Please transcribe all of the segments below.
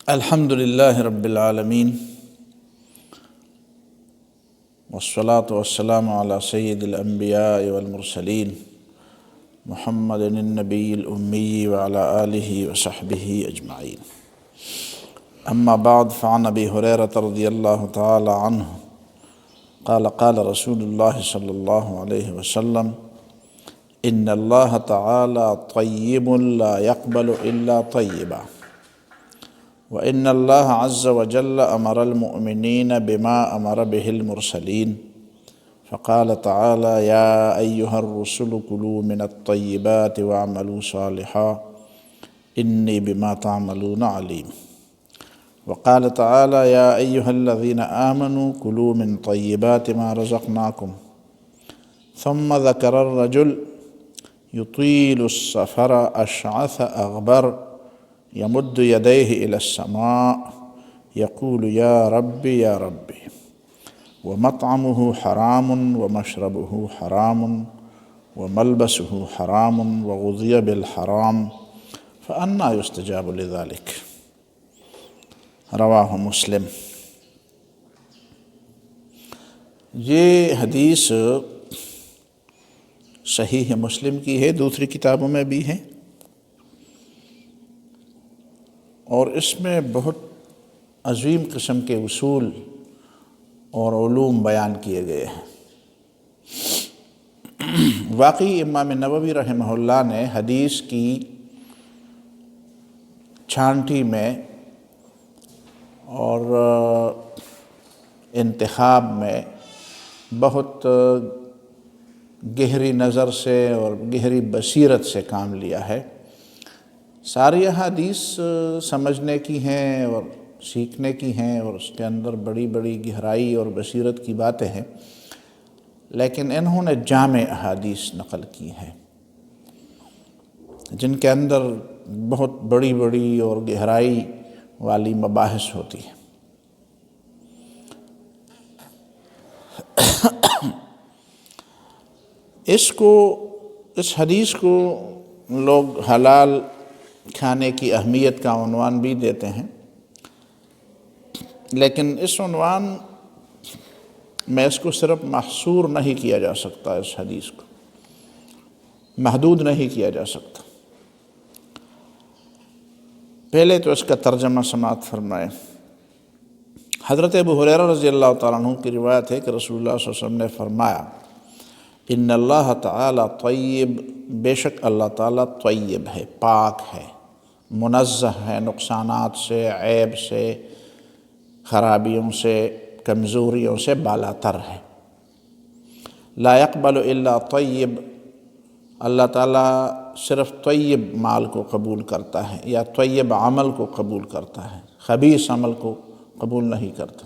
الحمد للہ رب العالمین والصلاة والسلام علی سید الانبیاء والمرسلین محمد النبی الأمی وعلی آلہ وصحبہ اجمعین اما بعد فعن ابی ہریرۃ رضی اللہ تعالی عنہ قال قال رسول اللہ صلی اللہ علیہ وسلم ان اللہ تعالی طیب لا يقبل الا طیبا وإن اللہ عز وجل امر المؤمنین بما امر به المرسلین فقال تعالی یا ایہا الرسل کلوا من الطیبات واعملوا صالحا انی بما تعملون علیم وقال تعالی یا ایہا الذین آمنوا کلوا من طیبات ما رزقناکم ثم ذکر الرجل یطیل السفر اشعث اغبر یمد یدیہ الی السماء یقول یا ربی ومطعمہ حرام ومشربہ حرام وملبسہ حرام وغذی بالحرام فأنا یستجاب لذلک رواہ مسلم۔ یہ حدیث صحیح مسلم کی ہے، دوسری کتابوں میں بھی ہے، اور اس میں بہت عظیم قسم کے اصول اور علوم بیان کیے گئے ہیں۔ واقعی امام نووی رحمہ اللہ نے حدیث کی چھانٹی میں اور انتخاب میں بہت گہری نظر سے اور گہری بصیرت سے کام لیا ہے۔ ساری احادیث سمجھنے کی ہیں اور سیکھنے کی ہیں، اور اس کے اندر بڑی بڑی گہرائی اور بصیرت کی باتیں ہیں، لیکن انہوں نے جامع احادیث نقل کی ہیں جن کے اندر بہت بڑی بڑی اور گہرائی والی مباحث ہوتی ہیں۔ اس حدیث کو لوگ حلال کھانے کی اہمیت کا عنوان بھی دیتے ہیں، لیکن اس عنوان میں اس کو صرف محصور نہیں کیا جا سکتا، اس حدیث کو محدود نہیں کیا جا سکتا۔ پہلے تو اس کا ترجمہ سماعت فرمائیں۔ حضرت ابو ہریرہ رضی اللہ تعالیٰ عنہ کی روایت ہے کہ رسول اللہ صلی اللہ علیہ وسلم نے فرمایا ان اللہ تعالی طیب، بے شک اللہ تعالیٰ طیب ہے، پاک ہے، منزہ ہے نقصانات سے، عیب سے، خرابیوں سے، کمزوریوں سے بالا تر ہے۔ لا يقبل الا طیب، اللہ تعالیٰ صرف طیب مال کو قبول کرتا ہے یا طیب عمل کو قبول کرتا ہے، خبیث عمل کو قبول نہیں کرتا۔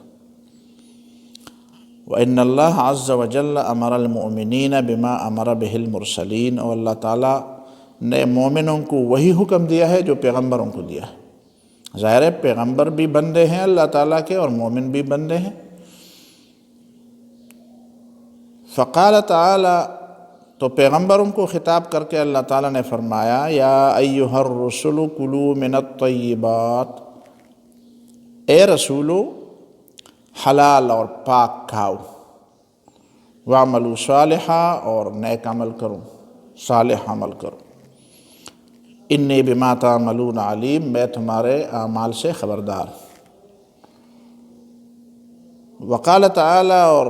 وَإِنَّ اللَّهَ عَزَّ وَجَلَّ أَمَرَ الْمُؤْمِنِينَ بِمَا أَمَرَ بِهِ الْمُرْسَلِينَ، اور اللہ تعالیٰ نے مومنوں کو وہی حکم دیا ہے جو پیغمبروں کو دیا ہے۔ ظاہر ہے پیغمبر بھی بندے ہیں اللہ تعالیٰ کے اور مومن بھی بندے ہیں۔ فقال تعالی، تو پیغمبروں کو خطاب کر کے اللہ تعالیٰ نے فرمایا یا ایھا الرسل کلوا من الطیبات، اے رسولو حلال اور پاک کھاؤ، واعملوا صالحا، اور نیک عمل کرو، صالح عمل کرو، انی بما تعملون علیم، میں تمہارے اعمال سے خبردار۔ وقال تعالی، اور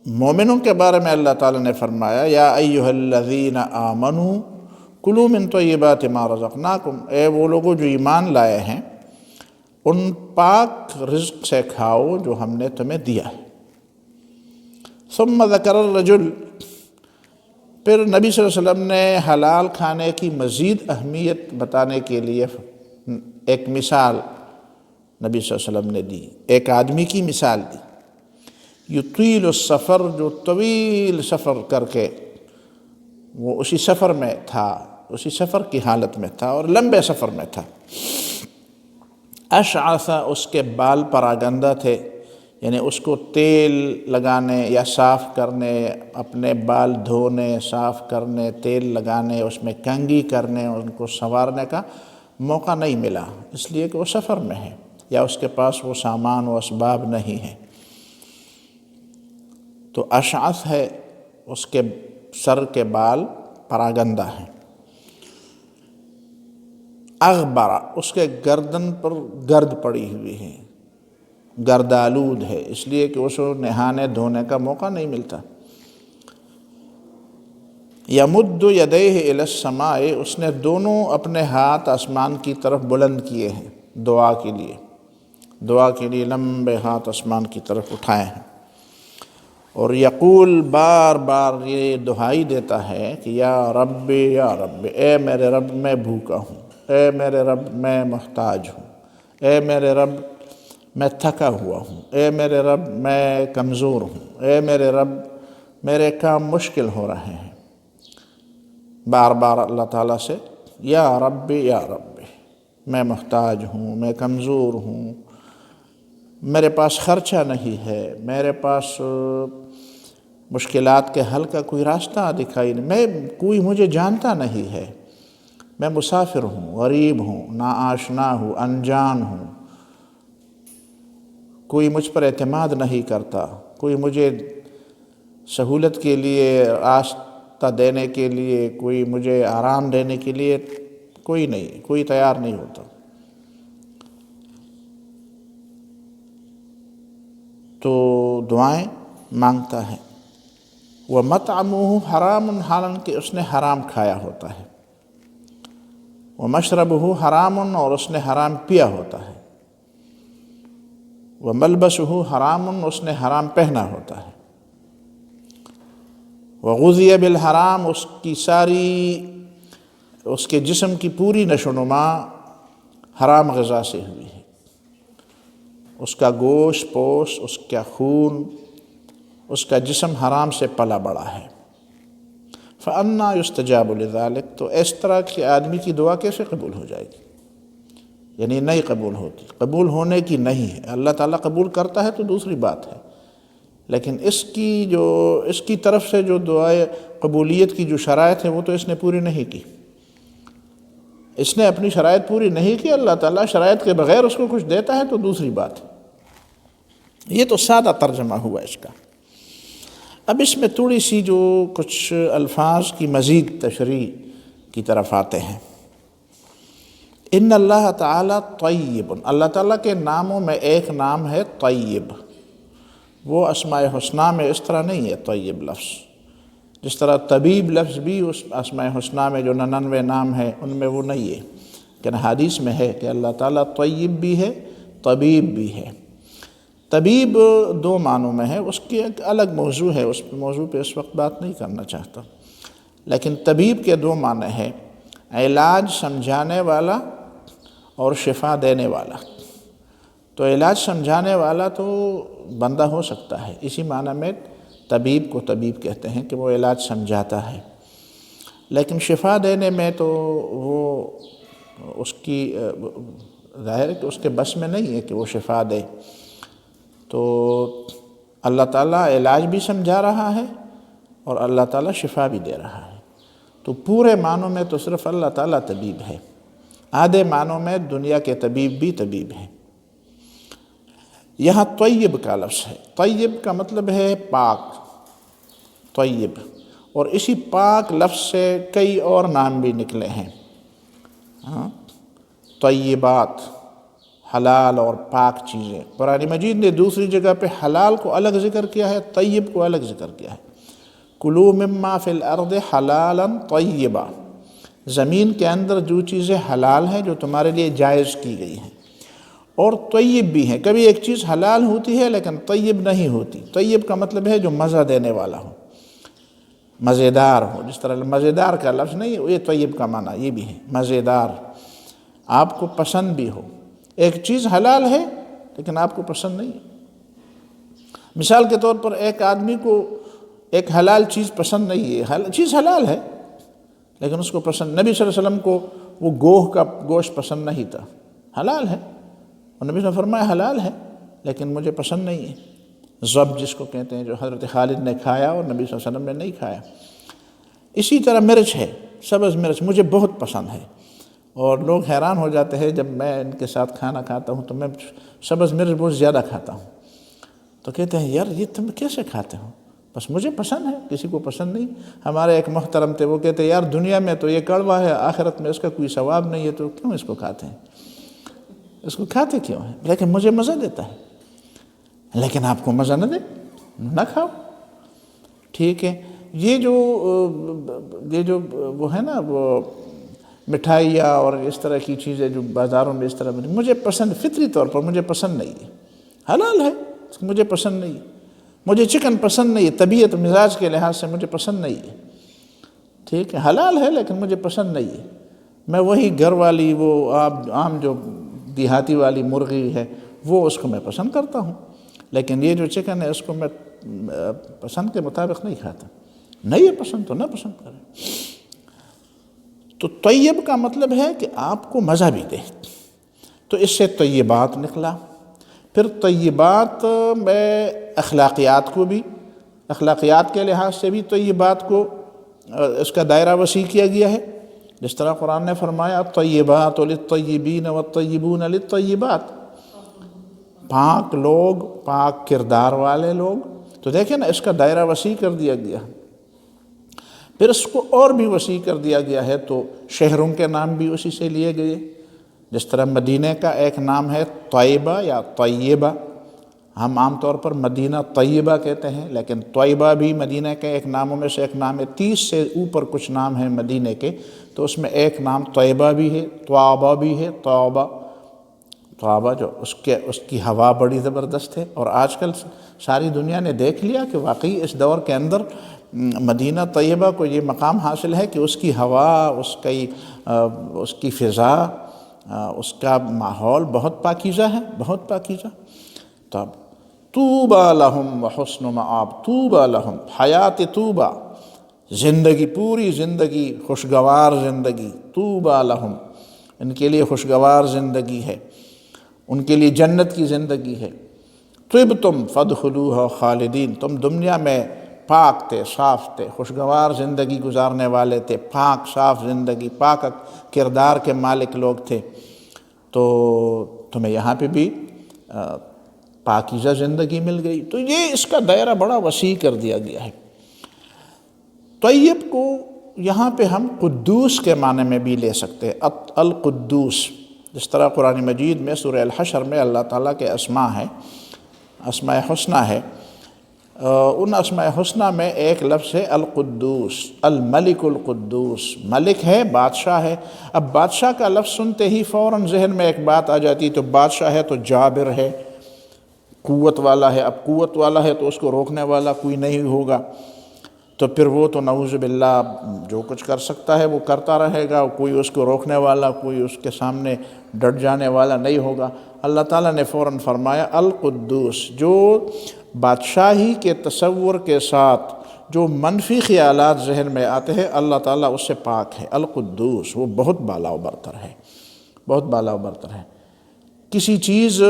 مومنوں کے بارے میں اللہ تعالیٰ نے فرمایا یا ایھا الذین آمنوا کلوا من طیبات ما رزقناکم، اے وہ لوگوں جو ایمان لائے ہیں ان پاک رزق سے کھاؤ جو ہم نے تمہیں دیا ہے۔ ثم ذکر الرجل، پھر نبی صلی اللہ علیہ وسلم نے حلال کھانے کی مزید اہمیت بتانے کے لیے ایک مثال نبی صلی اللہ علیہ وسلم نے دی، ایک آدمی کی مثال دی، یطیل السفر، جو طویل سفر کر کے وہ اسی سفر میں تھا، اسی سفر کی حالت میں تھا اور لمبے سفر میں تھا۔ اشعث، اس کے بال پراگندہ تھے، یعنی اس کو تیل لگانے یا صاف کرنے، اپنے بال دھونے، صاف کرنے، تیل لگانے، اس میں کنگھی کرنے، ان کو سنوارنے کا موقع نہیں ملا، اس لیے کہ وہ سفر میں ہے یا اس کے پاس وہ سامان و اسباب نہیں ہے۔ تو اشعث ہے، اس کے سر کے بال پراگندہ ہیں۔ اغبرا، اس کے گردن پر گرد پڑی ہوئی ہے، گردآلود ہے، اس لیے کہ اس کو نہانے دھونے کا موقع نہیں ملتا۔ یمد یدیہ الی السماء، اس نے دونوں اپنے ہاتھ آسمان کی طرف بلند کیے ہیں دعا کے لیے، دعا کے لیے لمبے ہاتھ آسمان کی طرف اٹھائے ہیں۔ اور یقول، بار بار یہ دہائی دیتا ہے کہ یا رب یا رب، اے میرے رب میں بھوکا ہوں، اے میرے رب میں محتاج ہوں، اے میرے رب میں تھکا ہوا ہوں، اے میرے رب میں کمزور ہوں، اے میرے رب میرے کام مشکل ہو رہے ہیں۔ بار بار اللہ تعالیٰ سے یا رب یا رب، میں محتاج ہوں، میں کمزور ہوں، میرے پاس خرچہ نہیں ہے، میرے پاس مشکلات کے حل کا کوئی راستہ دکھائی نہیں، کوئی مجھے جانتا نہیں ہے، میں مسافر ہوں، غریب ہوں، ناآشنا ہوں، انجان ہوں، کوئی مجھ پر اعتماد نہیں کرتا، کوئی مجھے سہولت کے لیے راستہ دینے کے لیے، کوئی مجھے آرام دینے کے لیے کوئی نہیں، کوئی تیار نہیں ہوتا۔ تو دعائیں مانگتا ہے۔ وَمَطْعَمُهُ حَرَامٌ، حالانکہ اس نے حرام کھایا ہوتا ہے۔ وَمَشْرَبُهُ حَرَامٌ، اور اس نے حرام پیا ہوتا ہے۔ وَمَلْبَسُهُ حَرَامٌ، اس نے حرام پہنا ہوتا ہے۔ وَغُذِيَ بِالْحَرَام، اس کے جسم کی پوری نشو و نما حرام غذا سے ہوئی ہے، اس کا گوشت پوش، اس کا خون، اس کا جسم حرام سے پلا بڑا ہے۔ فَأَنَّا يُسْتَجَابُ لِذَلِكَ، تو اس طرح کے آدمی کی دعا کیسے قبول ہو جائے گی؟ یعنی نہیں قبول ہوتی، قبول ہونے کی نہیں ہے۔ اللہ تعالیٰ قبول کرتا ہے تو دوسری بات ہے، لیکن اس کی طرف سے جو دعائے قبولیت کی جو شرائط ہے وہ تو اس نے پوری نہیں کی۔ اس نے اپنی شرائط پوری نہیں کی، اللہ تعالیٰ شرائط کے بغیر اس کو کچھ دیتا ہے تو دوسری بات ہے۔ یہ تو سادہ ترجمہ ہوا اس کا۔ اب اس میں تھوڑی سی جو کچھ الفاظ کی مزید تشریح کی طرف آتے ہیں۔ ان اللہ تعالیٰ طیب، اللہ تعالیٰ کے ناموں میں ایک نام ہے طیب۔ وہ اسماء حسنہ میں اس طرح نہیں ہے طیب لفظ، جس طرح طبیب لفظ بھی اس اسماء حسنہ میں جو 99 نام ہیں ان میں وہ نہیں ہے، لیکن حدیث میں ہے کہ اللہ تعالیٰ طیب بھی ہے، طبیب بھی ہے۔ طبیب دو معنوں میں ہے، اس کی ایک الگ موضوع ہے، اس موضوع پہ اس وقت بات نہیں کرنا چاہتا، لیکن طبیب کے دو معنی ہیں، علاج سمجھانے والا اور شفا دینے والا۔ تو علاج سمجھانے والا تو بندہ ہو سکتا ہے، اسی معنی میں طبیب کو طبیب کہتے ہیں کہ وہ علاج سمجھاتا ہے، لیکن شفا دینے میں تو وہ اس کی ظاہر ہے کہ اس کے بس میں نہیں ہے کہ وہ شفا دے۔ تو اللہ تعالیٰ علاج بھی سمجھا رہا ہے اور اللہ تعالیٰ شفا بھی دے رہا ہے۔ تو پورے معنوں میں تو صرف اللہ تعالیٰ طبیب ہے، آدھے معنوں میں دنیا کے طبیب بھی طبیب ہیں۔ یہاں طیب کا لفظ ہے، طیب کا مطلب ہے پاک، طیب، اور اسی پاک لفظ سے کئی اور نام بھی نکلے ہیں، طیبات، حلال اور پاک چیزیں۔ قرآن مجید نے دوسری جگہ پہ حلال کو الگ ذکر کیا ہے، طیب کو الگ ذکر کیا ہے۔ کلوا مما فی الارض حلالا طیبا، زمین کے اندر جو چیزیں حلال ہیں جو تمہارے لیے جائز کی گئی ہیں، اور طیب بھی ہیں۔ کبھی ایک چیز حلال ہوتی ہے لیکن طیب نہیں ہوتی۔ طیب کا مطلب ہے جو مزہ دینے والا ہو، مزیدار ہو، جس طرح مزیدار کا لفظ نہیں، یہ طیب کا معنی یہ بھی ہے، مزیدار، آپ کو پسند بھی ہو۔ ایک چیز حلال ہے لیکن آپ کو پسند نہیں ہے۔ مثال کے طور پر ایک آدمی کو ایک حلال چیز پسند نہیں ہے، چیز حلال ہے لیکن اس کو پسند، نبی صلی اللہ علیہ وسلم کو وہ گوہ کا گوشت پسند نہیں تھا، حلال ہے، اور نبی صلی اللہ علیہ وسلم نے فرمایا حلال ہے لیکن مجھے پسند نہیں ہے۔ ضب جس کو کہتے ہیں، جو حضرت خالد نے کھایا اور نبی صلی اللہ علیہ وسلم نے نہیں کھایا۔ اسی طرح مرچ ہے، سبز مرچ مجھے بہت پسند ہے اور لوگ حیران ہو جاتے ہیں جب میں ان کے ساتھ کھانا کھاتا ہوں تو میں سبز مرچ بہت زیادہ کھاتا ہوں، تو کہتے ہیں یار یہ تم کیسے کھاتے ہو؟ بس مجھے پسند ہے، کسی کو پسند نہیں۔ ہمارے ایک محترم تھے، وہ کہتے ہیں یار دنیا میں تو یہ کڑوا ہے، آخرت میں اس کا کوئی ثواب نہیں ہے، تو کیوں اس کو کھاتے ہیں؟ اس کو کھاتے کیوں ہیں؟ لیکن مجھے مزہ دیتا ہے۔ لیکن آپ کو مزہ نہ دے، نہ کھاؤ، ٹھیک ہے۔ یہ جو وہ ہے نا، وہ مٹھائیاں اور اس طرح کی چیزیں جو بازاروں میں اس طرح مجھے پسند، فطری طور پر مجھے پسند نہیں ہے، حلال ہے، مجھے پسند نہیں ہے۔ مجھے چکن پسند نہیں ہے، طبیعت مزاج کے لحاظ سے مجھے پسند نہیں ہے، ٹھیک ہے، حلال ہے لیکن مجھے پسند نہیں ہے۔ میں وہی گھر والی وہ عام جو دیہاتی والی مرغی ہے وہ اس کو میں پسند کرتا ہوں، لیکن یہ جو چکن ہے اس کو میں پسند کے مطابق نہیں کھاتا۔ نہیں ہے پسند تو نہ پسند کریں۔ تو طیب کا مطلب ہے کہ آپ کو مزہ بھی دے، تو اس سے طیبات نکلا۔ پھر طیبات میں اخلاقیات کو بھی، اخلاقیات کے لحاظ سے بھی طیبات کو اس کا دائرہ وسیع کیا گیا ہے، جس طرح قرآن نے فرمایا الطیبات للطیبین والطیبون للطیبات، پاک لوگ، پاک کردار والے لوگ۔ تو دیکھیں نا، اس کا دائرہ وسیع کر دیا گیا۔ پھر اس کو اور بھی وسیع کر دیا گیا ہے، تو شہروں کے نام بھی اسی سے لیے گئے، جس طرح مدینہ کا ایک نام ہے طیبہ یا طیبہ، ہم عام طور پر مدینہ طیبہ کہتے ہیں، لیکن طیبہ بھی مدینہ کے ایک ناموں میں سے ایک نام ہے۔ 30 سے اوپر کچھ نام ہیں مدینہ کے، تو اس میں ایک نام طیبہ بھی ہے، طوابہ بھی ہے۔ طوابہ جو اس کی ہوا بڑی زبردست ہے، اور آج کل ساری دنیا نے دیکھ لیا کہ واقعی اس دور کے اندر مدینہ طیبہ کو یہ مقام حاصل ہے کہ اس کی ہوا، اس کی فضا، اس کا ماحول بہت پاکیزہ ہے، بہت پاکیزہ۔ تب طوبی لہم وحسن مآب، طوبی لہم، حیات طوبی، زندگی، پوری زندگی، خوشگوار زندگی، طوبی لہم، ان کے لیے خوشگوار زندگی ہے، ان کے لیے جنت کی زندگی ہے۔ طبتم فادخلوها خالدین، تم دنیا میں پاک تھے، صاف تھے، خوشگوار زندگی گزارنے والے تھے، پاک صاف زندگی، پاک کردار کے مالک لوگ تھے، تو تمہیں یہاں پہ بھی پاکیزہ زندگی مل گئی۔ تو یہ اس کا دائرہ بڑا وسیع کر دیا گیا ہے۔ طیب کو یہاں پہ ہم قدوس کے معنی میں بھی لے سکتے ہیں، القدوس، جس طرح قرآن مجید میں سورہ الحشر میں اللہ تعالیٰ کے اسماء ہیں، اسماء حسنہ ہے، ان اسماء حسنہ میں ایک لفظ ہے القدوس، الملک القدوس، ملک ہے، بادشاہ ہے۔ اب بادشاہ کا لفظ سنتے ہی فوراً ذہن میں ایک بات آ جاتی، تو بادشاہ ہے تو جابر ہے، قوت والا ہے۔ اب قوت والا ہے تو اس کو روکنے والا کوئی نہیں ہوگا، تو پھر وہ تو نعوذ باللہ جو کچھ کر سکتا ہے وہ کرتا رہے گا، کوئی اس کو روکنے والا، کوئی اس کے سامنے ڈٹ جانے والا نہیں ہوگا۔ اللہ تعالیٰ نے فوراً فرمایا القدوس، جو بادشاہی کے تصور کے ساتھ جو منفی خیالات ذہن میں آتے ہیں، اللہ تعالیٰ اس سے پاک ہے۔ القدوس، وہ بہت بالا و برتر ہے، بہت بالا و برتر ہے۔ کسی چیز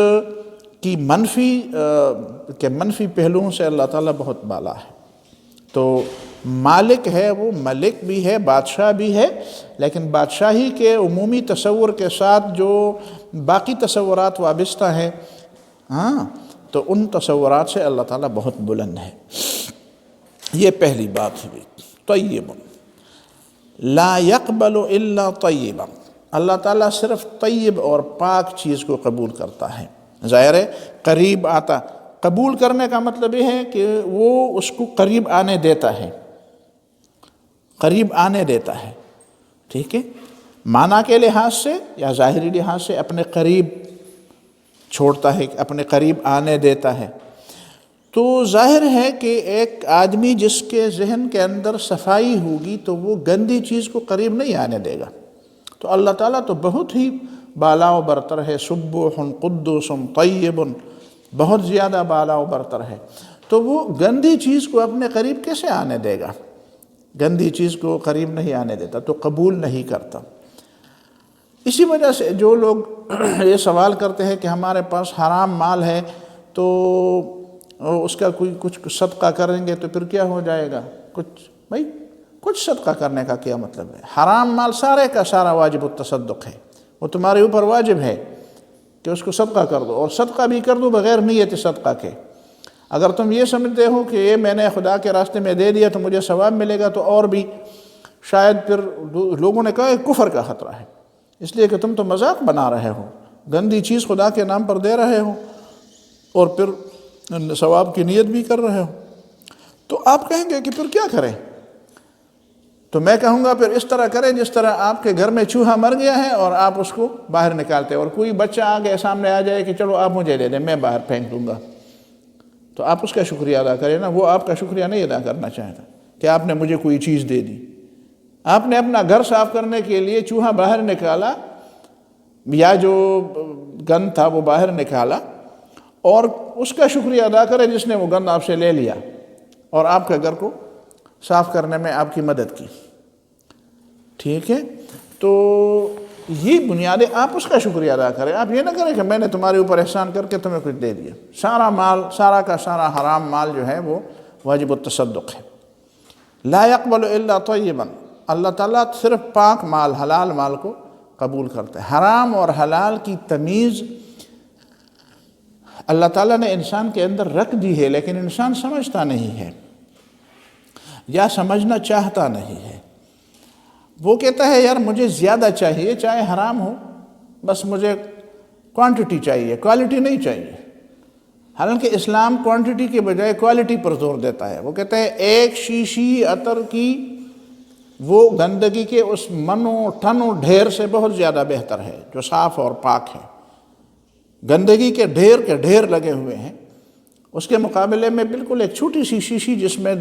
کی منفی پہلوؤں سے اللہ تعالیٰ بہت بالا ہے۔ تو مالک ہے، وہ ملک بھی ہے، بادشاہ بھی ہے، لیکن بادشاہی کے عمومی تصور کے ساتھ جو باقی تصورات وابستہ ہیں، تو ان تصورات سے اللہ تعالیٰ بہت بلند ہے۔ یہ پہلی بات ہوئی۔ طیب، لا يقبل الا طیبا، اللہ تعالیٰ صرف طیب اور پاک چیز کو قبول کرتا ہے۔ ظاہر ہے قریب آتا، قبول کرنے کا مطلب یہ ہے کہ وہ اس کو قریب آنے دیتا ہے، قریب آنے دیتا ہے، ٹھیک ہے، معنی کے لحاظ سے یا ظاہری لحاظ سے اپنے قریب چھوڑتا ہے، اپنے قریب آنے دیتا ہے۔ تو ظاہر ہے کہ ایک آدمی جس کے ذہن کے اندر صفائی ہوگی تو وہ گندی چیز کو قریب نہیں آنے دے گا۔ تو اللہ تعالیٰ تو بہت ہی بالا و برتر ہے، سبوح قدوس طیب، بہت زیادہ بالا و برتر ہے، تو وہ گندی چیز کو اپنے قریب کیسے آنے دے گا؟ گندی چیز کو قریب نہیں آنے دیتا، تو قبول نہیں کرتا۔ اسی وجہ سے جو لوگ یہ سوال کرتے ہیں کہ ہمارے پاس حرام مال ہے تو اس کا کچھ صدقہ کریں گے تو پھر کیا ہو جائے گا؟ کچھ صدقہ کرنے کا کیا مطلب ہے؟ حرام مال سارے کا سارا واجب التصدق ہے، وہ تمہارے اوپر واجب ہے کہ اس کو صدقہ کر دو، اور صدقہ بھی کر دو بغیر نیت صدقہ کے۔ اگر تم یہ سمجھتے ہو کہ یہ میں نے خدا کے راستے میں دے دیا تو مجھے ثواب ملے گا، تو اور بھی شاید پھر لوگوں نے کہا کفر کا خطرہ ہے، اس لیے کہ تم تو مذاق بنا رہے ہو، گندی چیز خدا کے نام پر دے رہے ہو اور پھر ثواب کی نیت بھی کر رہے ہو۔ تو آپ کہیں گے کہ پھر کیا کریں؟ تو میں کہوں گا پھر اس طرح کریں جس طرح آپ کے گھر میں چوہا مر گیا ہے اور آپ اس کو باہر نکالتے ہیں، اور کوئی بچہ آگے سامنے آ جائے کہ چلو آپ مجھے دے دیں، میں باہر پھینک دوں گا، تو آپ اس کا شکریہ ادا کریں نا۔ وہ آپ کا شکریہ نہیں ادا کرنا چاہتا کہ آپ نے مجھے کوئی چیز دے دی۔ آپ نے اپنا گھر صاف کرنے کے لیے چوہا باہر نکالا یا جو گند تھا وہ باہر نکالا، اور اس کا شکریہ ادا کرے جس نے وہ گند آپ سے لے لیا اور آپ کے گھر کو صاف کرنے میں آپ کی مدد کی، ٹھیک ہے؟ تو یہ بنیادیں آپ اس کا شکریہ ادا کریں۔ آپ یہ نہ کریں کہ میں نے تمہارے اوپر احسان کر کے تمہیں کچھ دے دیا۔ سارا مال، سارا کا سارا حرام مال جو ہے وہ واجب التصدق ہے۔ لا يقبل الا طیبا، اللہ تعالیٰ صرف پاک مال، حلال مال کو قبول کرتا ہے۔ حرام اور حلال کی تمیز اللہ تعالیٰ نے انسان کے اندر رکھ دی ہے، لیکن انسان سمجھتا نہیں ہے یا سمجھنا چاہتا نہیں ہے۔ وہ کہتا ہے یار مجھے زیادہ چاہیے، چاہے حرام ہو، بس مجھے کوانٹٹی چاہیے، کوالٹی نہیں چاہیے۔ حالانکہ اسلام کوانٹٹی کے بجائے کوالٹی پر زور دیتا ہے۔ وہ کہتا ہے ایک شیشی عطر کی وہ گندگی کے اس منوں ٹنوں ڈھیر سے بہت زیادہ بہتر ہے جو صاف اور پاک ہے۔ گندگی کے ڈھیر لگے ہوئے ہیں، اس کے مقابلے میں بالکل ایک چھوٹی سی شیشی جس میں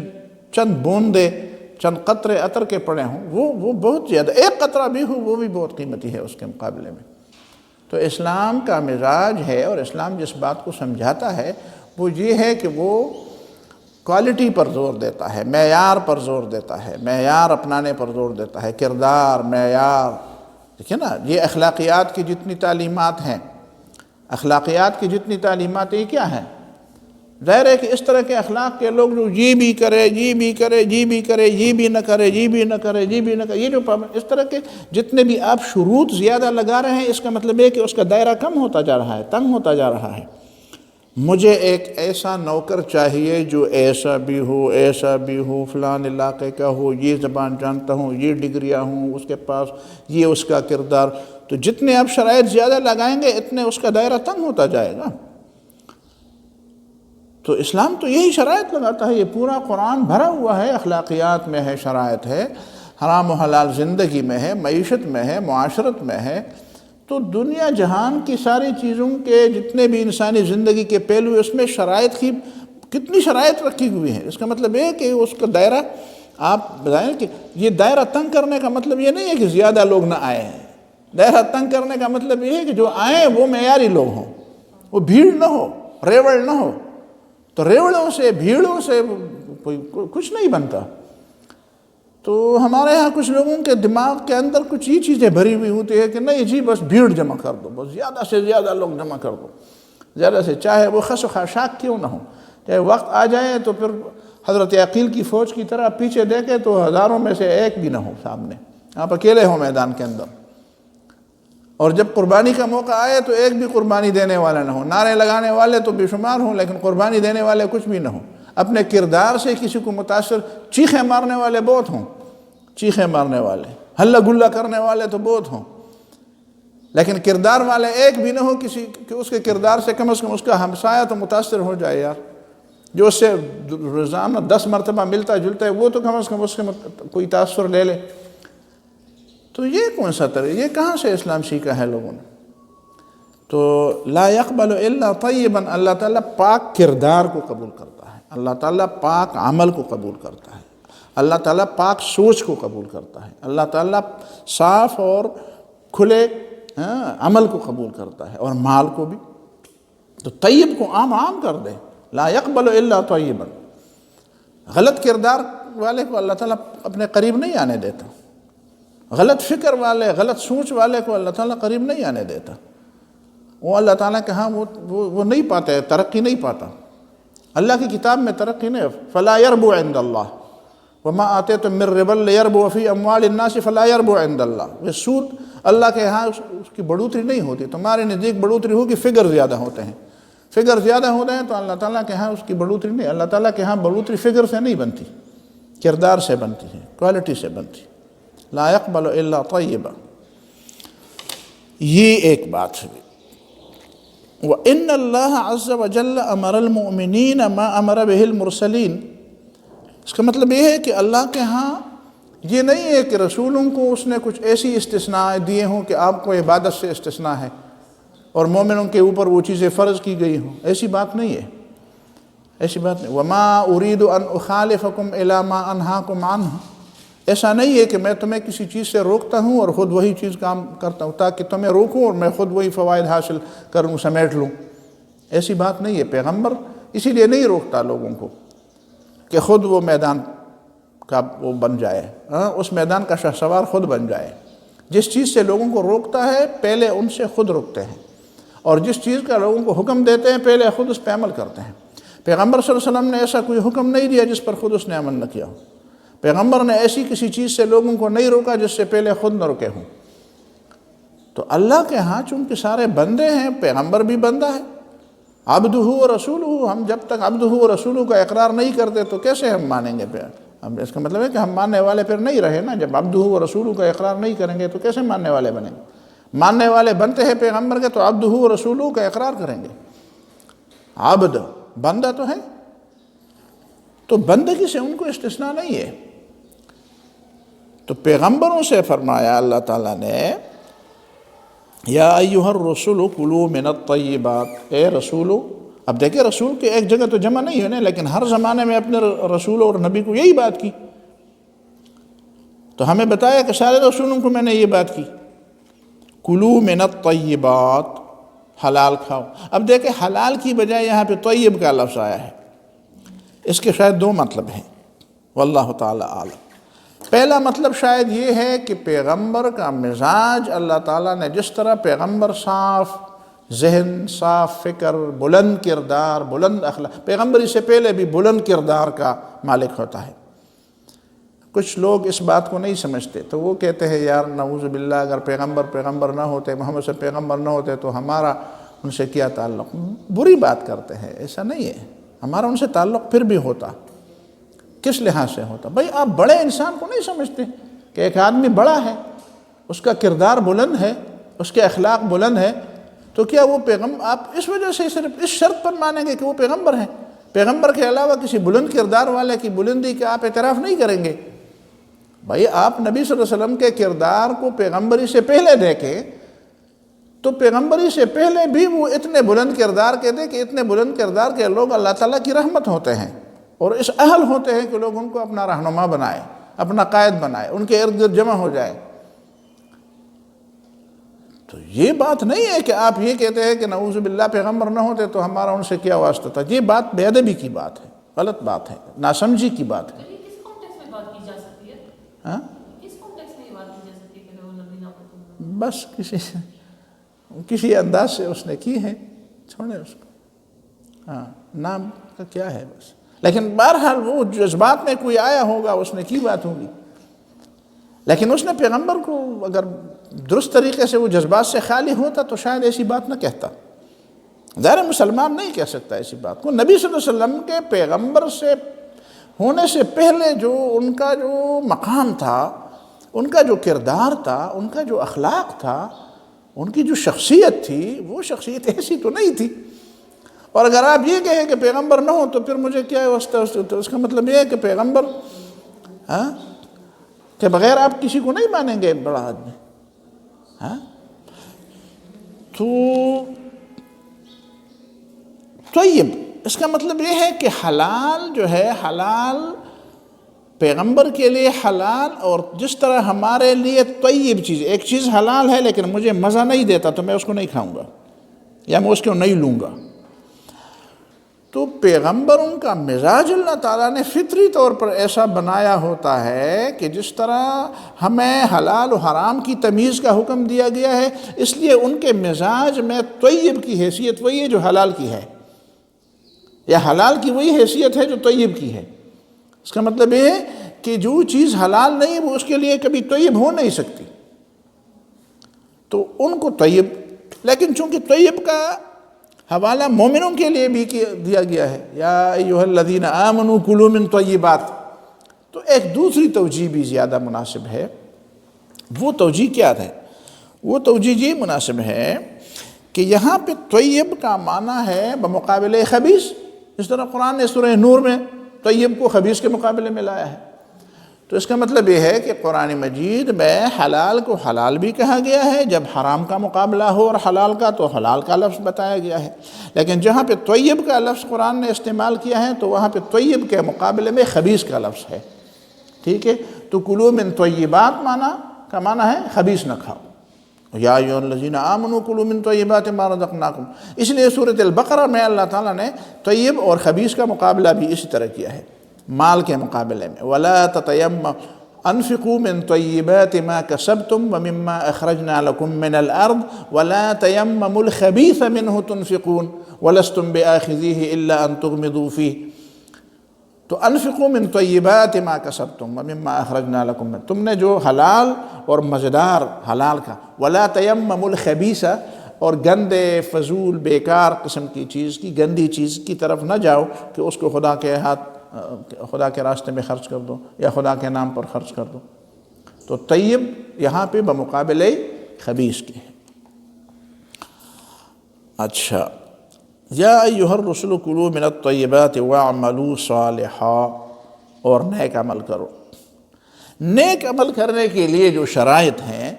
چند بوندے، چند قطرے عطر کے پڑے ہوں، وہ بہت زیادہ، ایک قطرہ بھی ہو وہ بھی بہت قیمتی ہے اس کے مقابلے میں۔ تو اسلام کا مزاج ہے، اور اسلام جس بات کو سمجھاتا ہے وہ یہ ہے کہ وہ کوالٹی پر زور دیتا ہے، معیار پر زور دیتا ہے، معیار اپنانے پر زور دیتا ہے، کردار، معیار۔ دیکھیں نا، یہ اخلاقیات کی جتنی تعلیمات ہیں، اخلاقیات کی جتنی تعلیمات یہ کیا ہیں؟ ظاہر ہے کہ اس طرح کے اخلاق کے لوگ جو یہ بھی کرے، یہ بھی کرے، یہ بھی کرے، یہ بھی نہ کرے، یہ بھی نہ کرے، یہ بھی نہ کرے، یہ جو اس طرح کے جتنے بھی آپ شروط زیادہ لگا رہے ہیں، اس کا مطلب ہے کہ اس کا دائرہ کم ہوتا جا رہا ہے، تنگ ہوتا جا رہا ہے۔ مجھے ایک ایسا نوکر چاہیے جو ایسا بھی ہو، فلان علاقے کا ہو، یہ زبان جانتا ہوں، یہ ڈگریاں ہوں اس کے پاس، یہ اس کا کردار۔ تو جتنے آپ شرائط زیادہ لگائیں گے اتنے اس کا دائرہ تنگ ہوتا جائے گا۔ تو اسلام تو یہی شرائط لگاتا ہے، یہ پورا قرآن بھرا ہوا ہے، اخلاقیات میں ہے، شرائط ہے، حرام و حلال زندگی میں ہے، معیشت میں ہے، معاشرت میں ہے۔ تو دنیا جہان کی ساری چیزوں کے جتنے بھی انسانی زندگی کے پہلو اس میں شرائط کی کتنی شرائط رکھی ہوئی ہیں۔ اس کا مطلب یہ ہے کہ اس کا دائرہ، آپ بتائیں کہ یہ دائرہ تنگ کرنے کا مطلب یہ نہیں ہے کہ زیادہ لوگ نہ آئے ہیں۔ دائرہ تنگ کرنے کا مطلب یہ ہے کہ جو آئیں وہ معیاری لوگ ہوں، وہ بھیڑ نہ ہو، ریوڑ نہ ہو۔ تو ریوڑوں سے، بھیڑوں سے کچھ نہیں بنتا۔ تو ہمارے ہاں کچھ لوگوں کے دماغ کے اندر کچھ یہ چیزیں بھری ہوئی ہوتی ہے کہ نہیں جی بس بھیڑ جمع کر دو، بس زیادہ سے زیادہ لوگ جمع کر دو، زیادہ سے، چاہے وہ خس و خاشاک کیوں نہ ہو، چاہے وقت آ جائے تو پھر حضرت عقیل کی فوج کی طرح پیچھے دیکھے تو ہزاروں میں سے ایک بھی نہ ہو سامنے، آپ اکیلے ہو میدان کے اندر۔ اور جب قربانی کا موقع آئے تو ایک بھی قربانی دینے والا نہ ہو، نعرے لگانے والے تو بے شمار ہوں لیکن قربانی دینے والے کچھ بھی نہ ہوں۔ اپنے کردار سے کسی کو متاثر، چیخیں مارنے والے بہت ہوں، چیخیں مارنے والے، ہلہ گلہ کرنے والے تو بہت ہوں، لیکن کردار والے ایک بھی نہ ہو کسی کہ اس کے کردار سے کم از کم اس کا ہمسایہ تو متاثر ہو جائے یار، جو اس سے روزانہ 10 مرتبہ ملتا جلتا ہے وہ تو کم از کم اس کے کوئی تاثر لے لے۔ تو یہ کون سا طریقہ، یہ کہاں سے اسلام سیکھا ہے لوگوں نے؟ تو لا يقبل الا طیبا، اللہ تعالیٰ پاک کردار کو قبول کرتا ہے، اللہ تعالیٰ پاک عمل کو قبول کرتا ہے، اللہ تعالیٰ پاک سوچ کو قبول کرتا ہے، اللہ تعالیٰ صاف اور کھلے عمل کو قبول کرتا ہے، اور مال کو بھی۔ تو طیب کو عام کر دے، لا يقبل الا طیبا۔ غلط کردار والے کو اللہ تعالیٰ اپنے قریب نہیں آنے دیتا، غلط فکر والے، غلط سوچ والے کو اللہ تعالیٰ قریب نہیں آنے دیتا۔ وہ اللہ تعالیٰ کے ہاں وہ نہیں پاتے، ترقی نہیں پاتا۔ اللہ کی کتاب میں ترقی نہیں، فلا يربو عند اللہ، وما آتیتم من ربا لیربو فی اموال الناس فلا یربو عند اللہ، یہ سود اللہ کے ہاں اس کی بڑھوتری نہیں ہوتی، تمہارے نزدیک بڑھوتری ہوگی، فگر زیادہ ہوتے ہیں، فگر زیادہ ہوتے ہیں تو اللہ تعالیٰ کے ہاں اس کی بڑھوتری نہیں، اللہ تعالیٰ کے ہاں بڑھوتری فگر سے نہیں بنتی، کردار سے بنتی ہے، کوالٹی سے بنتی، لا يقبل الا طیبا۔ یہ ایک بات ہے۔ وَإِنَّ اللَّهَ عَزَّ وَجَلَّ أَمَرَ الْمُؤْمِنِينَ مَا أَمَرَ بِهِ الْمُرْسَلِينَ، اس کا مطلب یہ ہے کہ اللہ کے ہاں یہ نہیں ہے کہ رسولوں کو اس نے کچھ ایسی استثناء دیے ہوں کہ آپ کو عبادت سے استثناء ہے اور مومنوں کے اوپر وہ چیزیں فرض کی گئی ہوں، ایسی بات نہیں ہے، ایسی بات نہیں۔ وَمَا أُرِيدُ أَنْ أُخَالِفَكُمْ إِلَى مَا أَنْهَاكُمْ عَنْهُ، ایسا نہیں ہے کہ میں تمہیں کسی چیز سے روکتا ہوں اور خود وہی چیز کام کرتا ہوں تاکہ تمہیں روکوں اور میں خود وہی فوائد حاصل کروں، سمیٹ لوں، ایسی بات نہیں ہے۔ پیغمبر اسی لیے نہیں روکتا لوگوں کو کہ خود وہ میدان کا وہ بن جائے، اس میدان کا شہسوار خود بن جائے۔ جس چیز سے لوگوں کو روکتا ہے پہلے ان سے خود رکتے ہیں، اور جس چیز کا لوگوں کو حکم دیتے ہیں پہلے خود اس پہ عمل کرتے ہیں۔ پیغمبر صلی اللہ علیہ وسلم نے ایسا کوئی حکم نہیں دیا جس پر خود اس نے عمل نہ کیا ہو، پیغمبر نے ایسی کسی چیز سے لوگوں کو نہیں روکا جس سے پہلے خود نہ رکے ہوں۔ تو اللہ کے ہاں چونکہ سارے بندے ہیں، پیغمبر بھی بندہ ہے، عبدہ و رسولہ، ہم جب تک عبدہ و رسولہ کا اقرار نہیں کرتے تو کیسے ہم مانیں گے پھر؟ اب اس کا مطلب ہے کہ ہم ماننے والے پھر نہیں رہے نا، جب عبدہ و رسولہ کا اقرار نہیں کریں گے تو کیسے ماننے والے بنیں گے؟ ماننے والے بنتے ہیں پیغمبر کے تو عبدہ و رسولہ کا اقرار کریں گے۔ عبد بندہ تو ہے، تو بندگی سے ان کو استثناء نہیں ہے۔ تو پیغمبروں سے فرمایا اللہ تعالیٰ نے یا ایھا الرسل کلوا من الطیبات، اے رسولو، اب دیکھیں رسول کے ایک جگہ تو جمع نہیں ہونے، لیکن ہر زمانے میں اپنے رسول اور نبی کو یہی بات کی، تو ہمیں بتایا کہ سارے رسولوں کو میں نے یہ بات کی، کلوا من الطیبات، حلال کھاؤ۔ اب دیکھیں حلال کی بجائے یہاں پہ طیب کا لفظ آیا ہے، اس کے شاید دو مطلب ہیں، واللہ تعالی عالم۔ پہلا مطلب شاید یہ ہے کہ پیغمبر کا مزاج اللہ تعالیٰ نے جس طرح پیغمبر صاف ذہن، صاف فکر، بلند کردار، بلند اخلاق، پیغمبر اس سے پہلے بھی بلند کردار کا مالک ہوتا ہے۔ کچھ لوگ اس بات کو نہیں سمجھتے تو وہ کہتے ہیں یار نعوذ باللہ اگر پیغمبر نہ ہوتے، محمد صلی اللہ علیہ وسلم پیغمبر نہ ہوتے تو ہمارا ان سے کیا تعلق؟ بری بات کرتے ہیں، ایسا نہیں ہے، ہمارا ان سے تعلق پھر بھی ہوتا۔ کس لحاظ سے ہوتا؟ بھائی آپ بڑے انسان کو نہیں سمجھتے کہ ایک آدمی بڑا ہے، اس کا کردار بلند ہے، اس کے اخلاق بلند ہے، تو کیا وہ پیغمبر آپ اس وجہ سے صرف اس شرط پر مانیں گے کہ وہ پیغمبر ہیں؟ پیغمبر کے علاوہ کسی بلند کردار والے کی بلندی کا آپ اعتراف نہیں کریں گے؟ بھائی آپ نبی صلی اللہ علیہ وسلم کے کردار کو پیغمبری سے پہلے دیکھیں تو پیغمبری سے پہلے بھی وہ اتنے بلند کردار کے تھے کہ اتنے بلند کردار کے لوگ اللہ تعالیٰ کی رحمت ہوتے ہیں اور اس اہل ہوتے ہیں کہ لوگ ان کو اپنا رہنما بنائے، اپنا قائد بنائے، ان کے ارد گرد جمع ہو جائے۔ تو یہ بات نہیں ہے کہ آپ یہ کہتے ہیں کہ نعوذ باللہ پیغمبر نہ ہوتے تو ہمارا ان سے کیا واسطہ تھا، یہ بات بے ادبی کی بات ہے، غلط بات ہے، ناسمجھی کی بات ہے۔ کس کانٹیکس میں بات کی جا سکتی ہے؟ ہاں کس کانٹیکس میں یہ بات کی جا سکتی ہے کہ وہ نبی نہ ہوتے؟ بس کسی انداز سے اس نے کی ہے، چھوڑیں اس کو، ہاں نام کا کیا ہے بس، لیکن بہرحال وہ جذبات میں کوئی آیا ہوگا، اس نے کی بات ہوگی، لیکن اس نے پیغمبر کو اگر درست طریقے سے وہ جذبات سے خالی ہوتا تو شاید ایسی بات نہ کہتا۔ ظاہر مسلمان نہیں کہہ سکتا ایسی بات کو۔ نبی صلی اللہ علیہ وسلم کے پیغمبر سے ہونے سے پہلے جو ان کا جو مقام تھا، ان کا جو کردار تھا، ان کا جو اخلاق تھا، ان کی جو شخصیت تھی، وہ شخصیت ایسی تو نہیں تھی۔ اور اگر آپ یہ کہیں کہ پیغمبر نہ ہو تو پھر مجھے کیا واسطہ، تو اس کا مطلب یہ ہے کہ پیغمبر کہ بغیر آپ کسی کو نہیں مانیں گے بڑا آدمی۔ تو طیب اس کا مطلب یہ ہے کہ حلال جو ہے، حلال پیغمبر کے لیے حلال، اور جس طرح ہمارے لیے طیب چیز، ایک چیز حلال ہے لیکن مجھے مزہ نہیں دیتا تو میں اس کو نہیں کھاؤں گا یا میں اس کو نہیں لوں گا۔ تو پیغمبروں کا مزاج اللہ تعالیٰ نے فطری طور پر ایسا بنایا ہوتا ہے کہ جس طرح ہمیں حلال و حرام کی تمیز کا حکم دیا گیا ہے، اس لیے ان کے مزاج میں طیب کی حیثیت وہی ہے جو حلال کی ہے، یا حلال کی وہی حیثیت ہے جو طیب کی ہے۔ اس کا مطلب یہ ہے کہ جو چیز حلال نہیں ہے وہ اس کے لیے کبھی طیب ہو نہیں سکتی، تو ان کو طیب، لیکن چونکہ طیب کا حوالہ مومنوں کے لیے بھی دیا گیا ہے، یا ایھا الذین آمنوا کلوا من طیبات، تو ایک دوسری توجیہ بھی زیادہ مناسب ہے۔ وہ توجیہ کیا ہے؟ وہ توجیہ یہ مناسب ہے کہ یہاں پہ طیب کا معنی ہے بمقابلہ خبیث، اس طرح قرآن نے سورہ نور میں طیب کو خبیث کے مقابلے میں لایا ہے۔ تو اس کا مطلب یہ ہے کہ قرآن مجید میں حلال کو حلال بھی کہا گیا ہے، جب حرام کا مقابلہ ہو اور حلال کا تو حلال کا لفظ بتایا گیا ہے، لیکن جہاں پہ طیب کا لفظ قرآن نے استعمال کیا ہے تو وہاں پہ طیب کے مقابلے میں خبیث کا لفظ ہے، ٹھیک ہے؟ تو کلوا من طیبات کا معنی ہے خبیث نہ کھاؤ، یا ایھا الذین آمنوا کلوا من طیبات ما رزقناکم، اس لیے سورۃ البقرہ میں اللہ تعالیٰ نے طیب اور خبیث کا مقابلہ بھی اسی طرح کیا ہے مال کے مقابلے میں۔ وَلَا تَتَيَمَّمُوا أَنفِقُوا مِن طَيِّبَاتِ مَا كَسَبْتُمْ وَمِمَّا أَخْرَجْنَا لَكُم مِّنَ الْأَرْضِ وَلَا تَيَمَّمُوا الْخَبِيثَ مِنْهُ تُنْفِقُونَ وَلَسْتُمْ بِآخِذِيهِ إِلَّا أَن تُغْمِضُوا فِيهِ، تو انفقوا من طیبات ما کسبتم ومما اخرجنا لکم، تم نے جو حلال اور مزیدار حلال کا، ولا تیمموا الخبیث، اور گندے فضول بیکار قسم کی چیز کی، گندی چیز کی طرف نہ جاؤ کہ اس کو خدا کے راستے میں خرچ کر دو یا خدا کے نام پر خرچ کر دو۔ تو طیب یہاں پہ بمقابلہ خبیث کے ہے۔ اچھا، یا ایھا الرسل کلوا من الطیبات واعملوا صالحا، اور نیک عمل کرو۔ نیک عمل کرنے کے لیے جو شرائط ہیں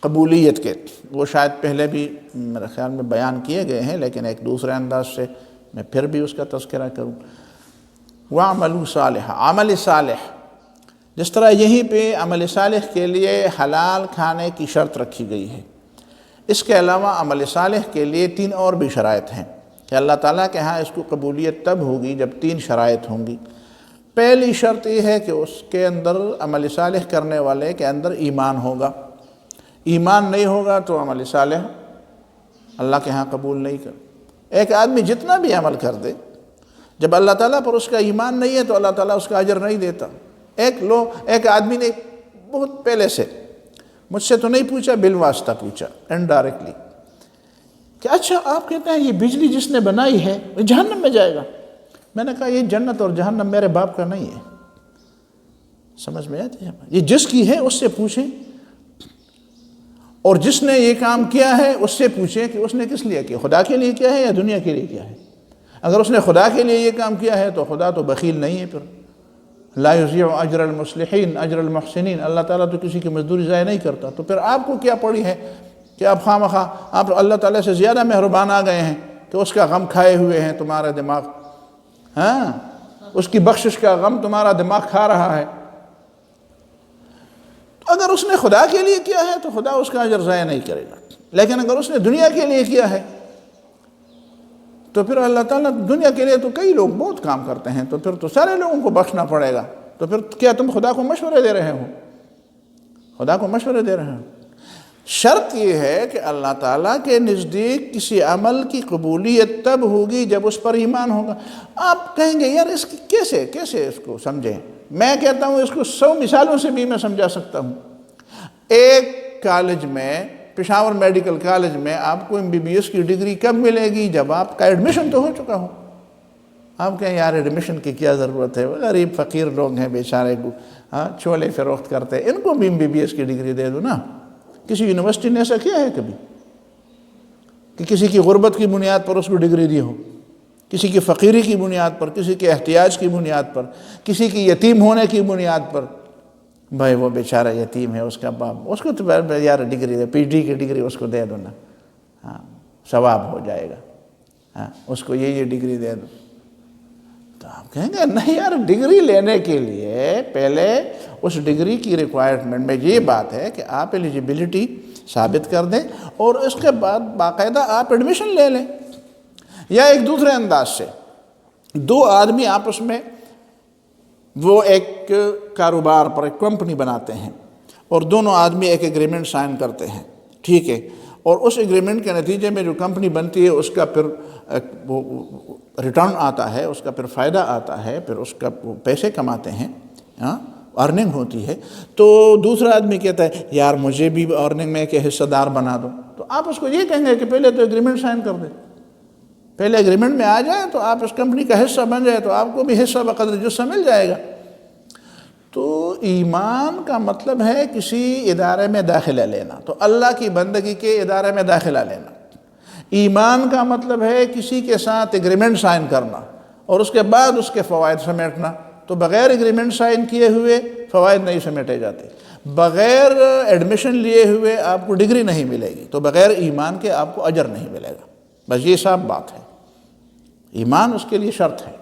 قبولیت کے، وہ شاید پہلے بھی میرے خیال میں بیان کیے گئے ہیں، لیکن ایک دوسرے انداز سے میں پھر بھی اس کا تذکرہ کروں۔ وَاعْمَلُوا صَالِحًا، عمل صالح، جس طرح یہیں پہ عمل صالح کے لیے حلال کھانے کی شرط رکھی گئی ہے، اس کے علاوہ عمل صالح کے لیے 3 اور بھی شرائط ہیں کہ اللہ تعالیٰ کے ہاں اس کو قبولیت تب ہوگی جب 3 شرائط ہوں گی۔ پہلی شرط یہ ہے کہ اس کے اندر، عمل صالح کرنے والے کے اندر ایمان ہوگا، ایمان نہیں ہوگا تو عمل صالح اللہ کے ہاں قبول نہیں کر۔ ایک آدمی جتنا بھی عمل کر دے، جب اللہ تعالیٰ پر اس کا ایمان نہیں ہے تو اللہ تعالیٰ اس کا اجر نہیں دیتا۔ ایک آدمی نے بہت پہلے سے مجھ سے تو نہیں پوچھا، بالواسطہ پوچھا، انڈائریکٹلی، کہ اچھا آپ کہتے ہیں یہ بجلی جس نے بنائی ہے وہ جہنم میں جائے گا؟ میں نے کہا یہ جنت اور جہنم میرے باپ کا نہیں ہے، سمجھ میں آتی ہے؟ یہ جس کی ہے اس سے پوچھیں، اور جس نے یہ کام کیا ہے اس سے پوچھیں کہ اس نے کس لیے کیا، خدا کے لیے کیا ہے یا دنیا کے لیے کیا ہے۔ اگر اس نے خدا کے لیے یہ کام کیا ہے تو خدا تو بخیل نہیں ہے، پھر لا یضیع اجر المصلحین اجر المحسنین، اللہ تعالیٰ تو کسی کی مزدوری ضائع نہیں کرتا۔ تو پھر آپ کو کیا پڑی ہے کہ آپ خواہ آپ اللہ تعالیٰ سے زیادہ مہربان آ گئے ہیں کہ اس کا غم کھائے ہوئے ہیں تمہارا دماغ، ہاں، اس کی بخشش کا غم تمہارا دماغ کھا رہا ہے۔ اگر اس نے خدا کے لیے کیا ہے تو خدا اس کا اجر ضائع نہیں کرے گا، لیکن اگر اس نے دنیا کے لیے کیا ہے تو پھر اللہ تعالیٰ، دنیا کے لیے تو کئی لوگ بہت کام کرتے ہیں، تو پھر تو سارے لوگوں کو بخشنا پڑے گا۔ تو پھر کیا تم خدا کو مشورے دے رہے ہو؟ خدا کو مشورے دے رہے ہو؟ شرط یہ ہے کہ اللہ تعالیٰ کے نزدیک کسی عمل کی قبولیت تب ہوگی جب اس پر ایمان ہوگا۔ آپ کہیں گے یار اس کی کیسے اس کو سمجھیں؟ میں کہتا ہوں اس کو 100 مثالوں سے بھی میں سمجھا سکتا ہوں۔ ایک کالج میں، پشاور میڈیکل کالج میں، آپ کو MBBS کی ڈگری کب ملے گی؟ جب آپ کا ایڈمیشن تو ہو چکا ہو۔ آپ کہیں یار ایڈمیشن کی کیا ضرورت ہے، وہ غریب فقیر لوگ ہیں بیچارے، چھولے فروخت کرتے ہیں، ان کو بھی MBBS کی ڈگری دے دو نا۔ کسی یونیورسٹی نے ایسا کیا ہے کبھی کہ کسی کی غربت کی بنیاد پر اس کو ڈگری دی ہو، کسی کی فقیری کی بنیاد پر، کسی کے احتیاج کی بنیاد پر، کسی کی یتیم ہونے کی بنیاد پر؟ بھائی وہ بیچارہ یتیم ہے، اس کا باپ، اس کو تو یار ڈگری دے، PhD کی ڈگری اس کو دے دو نا، ہاں ثواب ہو جائے گا، ہاں اس کو یہ ڈگری دے دو۔ تو آپ کہیں گے نہیں یار، ڈگری لینے کے لیے پہلے اس ڈگری کی ریکوائرمنٹ میں یہ بات ہے کہ آپ ایلیجیبلٹی ثابت کر دیں اور اس کے بعد باقاعدہ آپ ایڈمیشن لے لیں۔ یا ایک دوسرے انداز سے، 2 آدمی آپس میں وہ ایک کاروبار پر ایک کمپنی بناتے ہیں اور دونوں آدمی ایک ایگریمنٹ سائن کرتے ہیں، ٹھیک ہے، اور اس ایگریمنٹ کے نتیجے میں جو کمپنی بنتی ہے اس کا پھر وہ ریٹرن آتا ہے، اس کا پھر فائدہ آتا ہے، پھر اس کا وہ پیسے کماتے ہیں، ہاں ارننگ ہوتی ہے، تو دوسرا آدمی کہتا ہے یار مجھے بھی ارننگ میں کہ حصہ دار بنا دو، تو آپ اس کو یہ کہیں گے کہ پہلے تو ایگریمنٹ سائن کر دیں، پہلے ایگریمنٹ میں آ جائیں تو آپ اس کمپنی کا حصہ بن جائے تو آپ کو بھی حصہ بقدر جسہ مل جائے گا۔ تو ایمان کا مطلب ہے کسی ادارے میں داخلہ لینا، تو اللہ کی بندگی کے ادارے میں داخلہ لینا۔ ایمان کا مطلب ہے کسی کے ساتھ ایگریمنٹ سائن کرنا اور اس کے بعد اس کے فوائد سمیٹنا، تو بغیر ایگریمنٹ سائن کیے ہوئے فوائد نہیں سمیٹے جاتے، بغیر ایڈمیشن لیے ہوئے آپ کو ڈگری نہیں ملے گی، تو بغیر ایمان کے آپ کو اجر نہیں ملے گا، بس یہ صاف بات ہے۔ ایمان اس کے لیے شرط ہے۔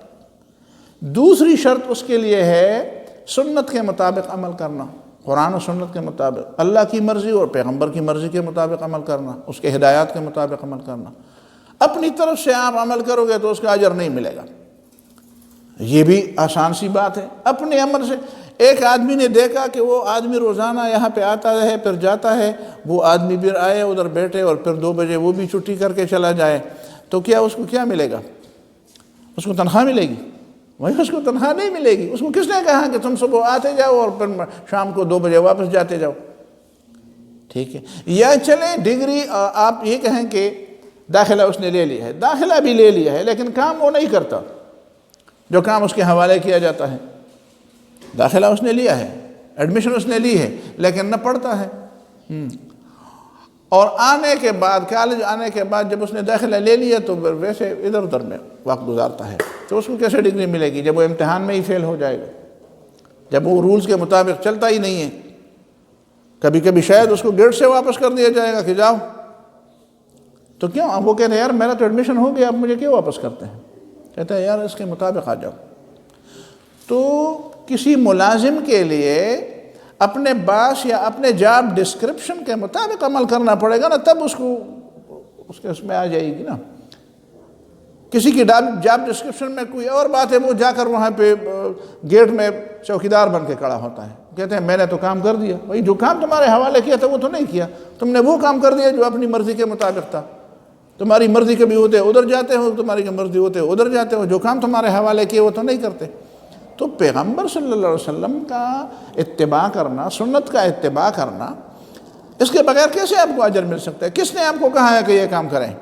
دوسری شرط اس کے لیے ہے سنت کے مطابق عمل کرنا، قرآن و سنت کے مطابق، اللہ کی مرضی اور پیغمبر کی مرضی کے مطابق عمل کرنا، اس کے ہدایات کے مطابق عمل کرنا۔ اپنی طرف سے آپ عمل کرو گے تو اس کا اجر نہیں ملے گا، یہ بھی آسان سی بات ہے۔ اپنے عمل سے ایک آدمی نے دیکھا کہ وہ آدمی روزانہ یہاں پہ آتا ہے پھر جاتا ہے، وہ آدمی پھر آئے ادھر بیٹھے اور پھر 2 بجے وہ بھی چھٹی کر کے چلا جائے، تو کیا اس کو کیا ملے گا؟ اس کو تنخواہ ملے گی؟ وہی اس کو تنخواہ نہیں ملے گی۔ اس کو کس نے کہا کہ تم صبح آتے جاؤ اور پھر شام کو 2 بجے واپس جاتے جاؤ؟ ٹھیک ہے، یا چلیں ڈگری آپ یہ کہیں کہ داخلہ اس نے لے لیا ہے، داخلہ بھی لے لیا ہے لیکن کام وہ نہیں کرتا جو کام اس کے حوالے کیا جاتا ہے۔ داخلہ اس نے لیا ہے، ایڈمیشن اس نے لی ہے لیکن نہ پڑھتا ہے، اور آنے کے بعد کالج آنے کے بعد جب اس نے داخلہ لے لیا تو ویسے ادھر ادھر میں وقت گزارتا ہے، تو اس کو کیسے ڈگری ملے گی جب وہ امتحان میں ہی فیل ہو جائے گا، جب وہ رولز کے مطابق چلتا ہی نہیں ہے؟ کبھی کبھی شاید اس کو گیٹ سے واپس کر دیا جائے گا کہ جاؤ، تو کیوں؟ اب وہ کہتے ہیں یار میرا تو ایڈمیشن ہو گیا، اب مجھے کیوں واپس کرتے ہیں؟ کہتا ہے یار اس کے مطابق آ جاؤ۔ تو کسی ملازم کے لیے اپنے باس یا اپنے جاب ڈسکرپشن کے مطابق عمل کرنا پڑے گا نا، تب اس کو اس میں آ جائے گی نا۔ کسی کی جاب ڈسکرپشن میں کوئی اور بات ہے، وہ جا کر وہاں پہ گیٹ میں چوکیدار بن کے کھڑا ہوتا ہے، کہتے ہیں میں نے تو کام کر دیا۔ بھائی جو کام تمہارے حوالے کیا تھا وہ تو نہیں کیا، تم نے وہ کام کر دیا جو اپنی مرضی کے مطابق تھا۔ تمہاری مرضی کبھی ہوتے ادھر جاتے ہو، تمہاری مرضی ہوتے ادھر جاتے ہو، جو کام تمہارے حوالے کیے وہ تو نہیں کرتے۔ تو پیغمبر صلی اللہ علیہ وسلم کا اتباع کرنا، سنت کا اتباع کرنا، اس کے بغیر کیسے آپ کو اجر مل سکتا ہے؟ کس نے آپ کو کہا ہے کہ یہ کام کریں؟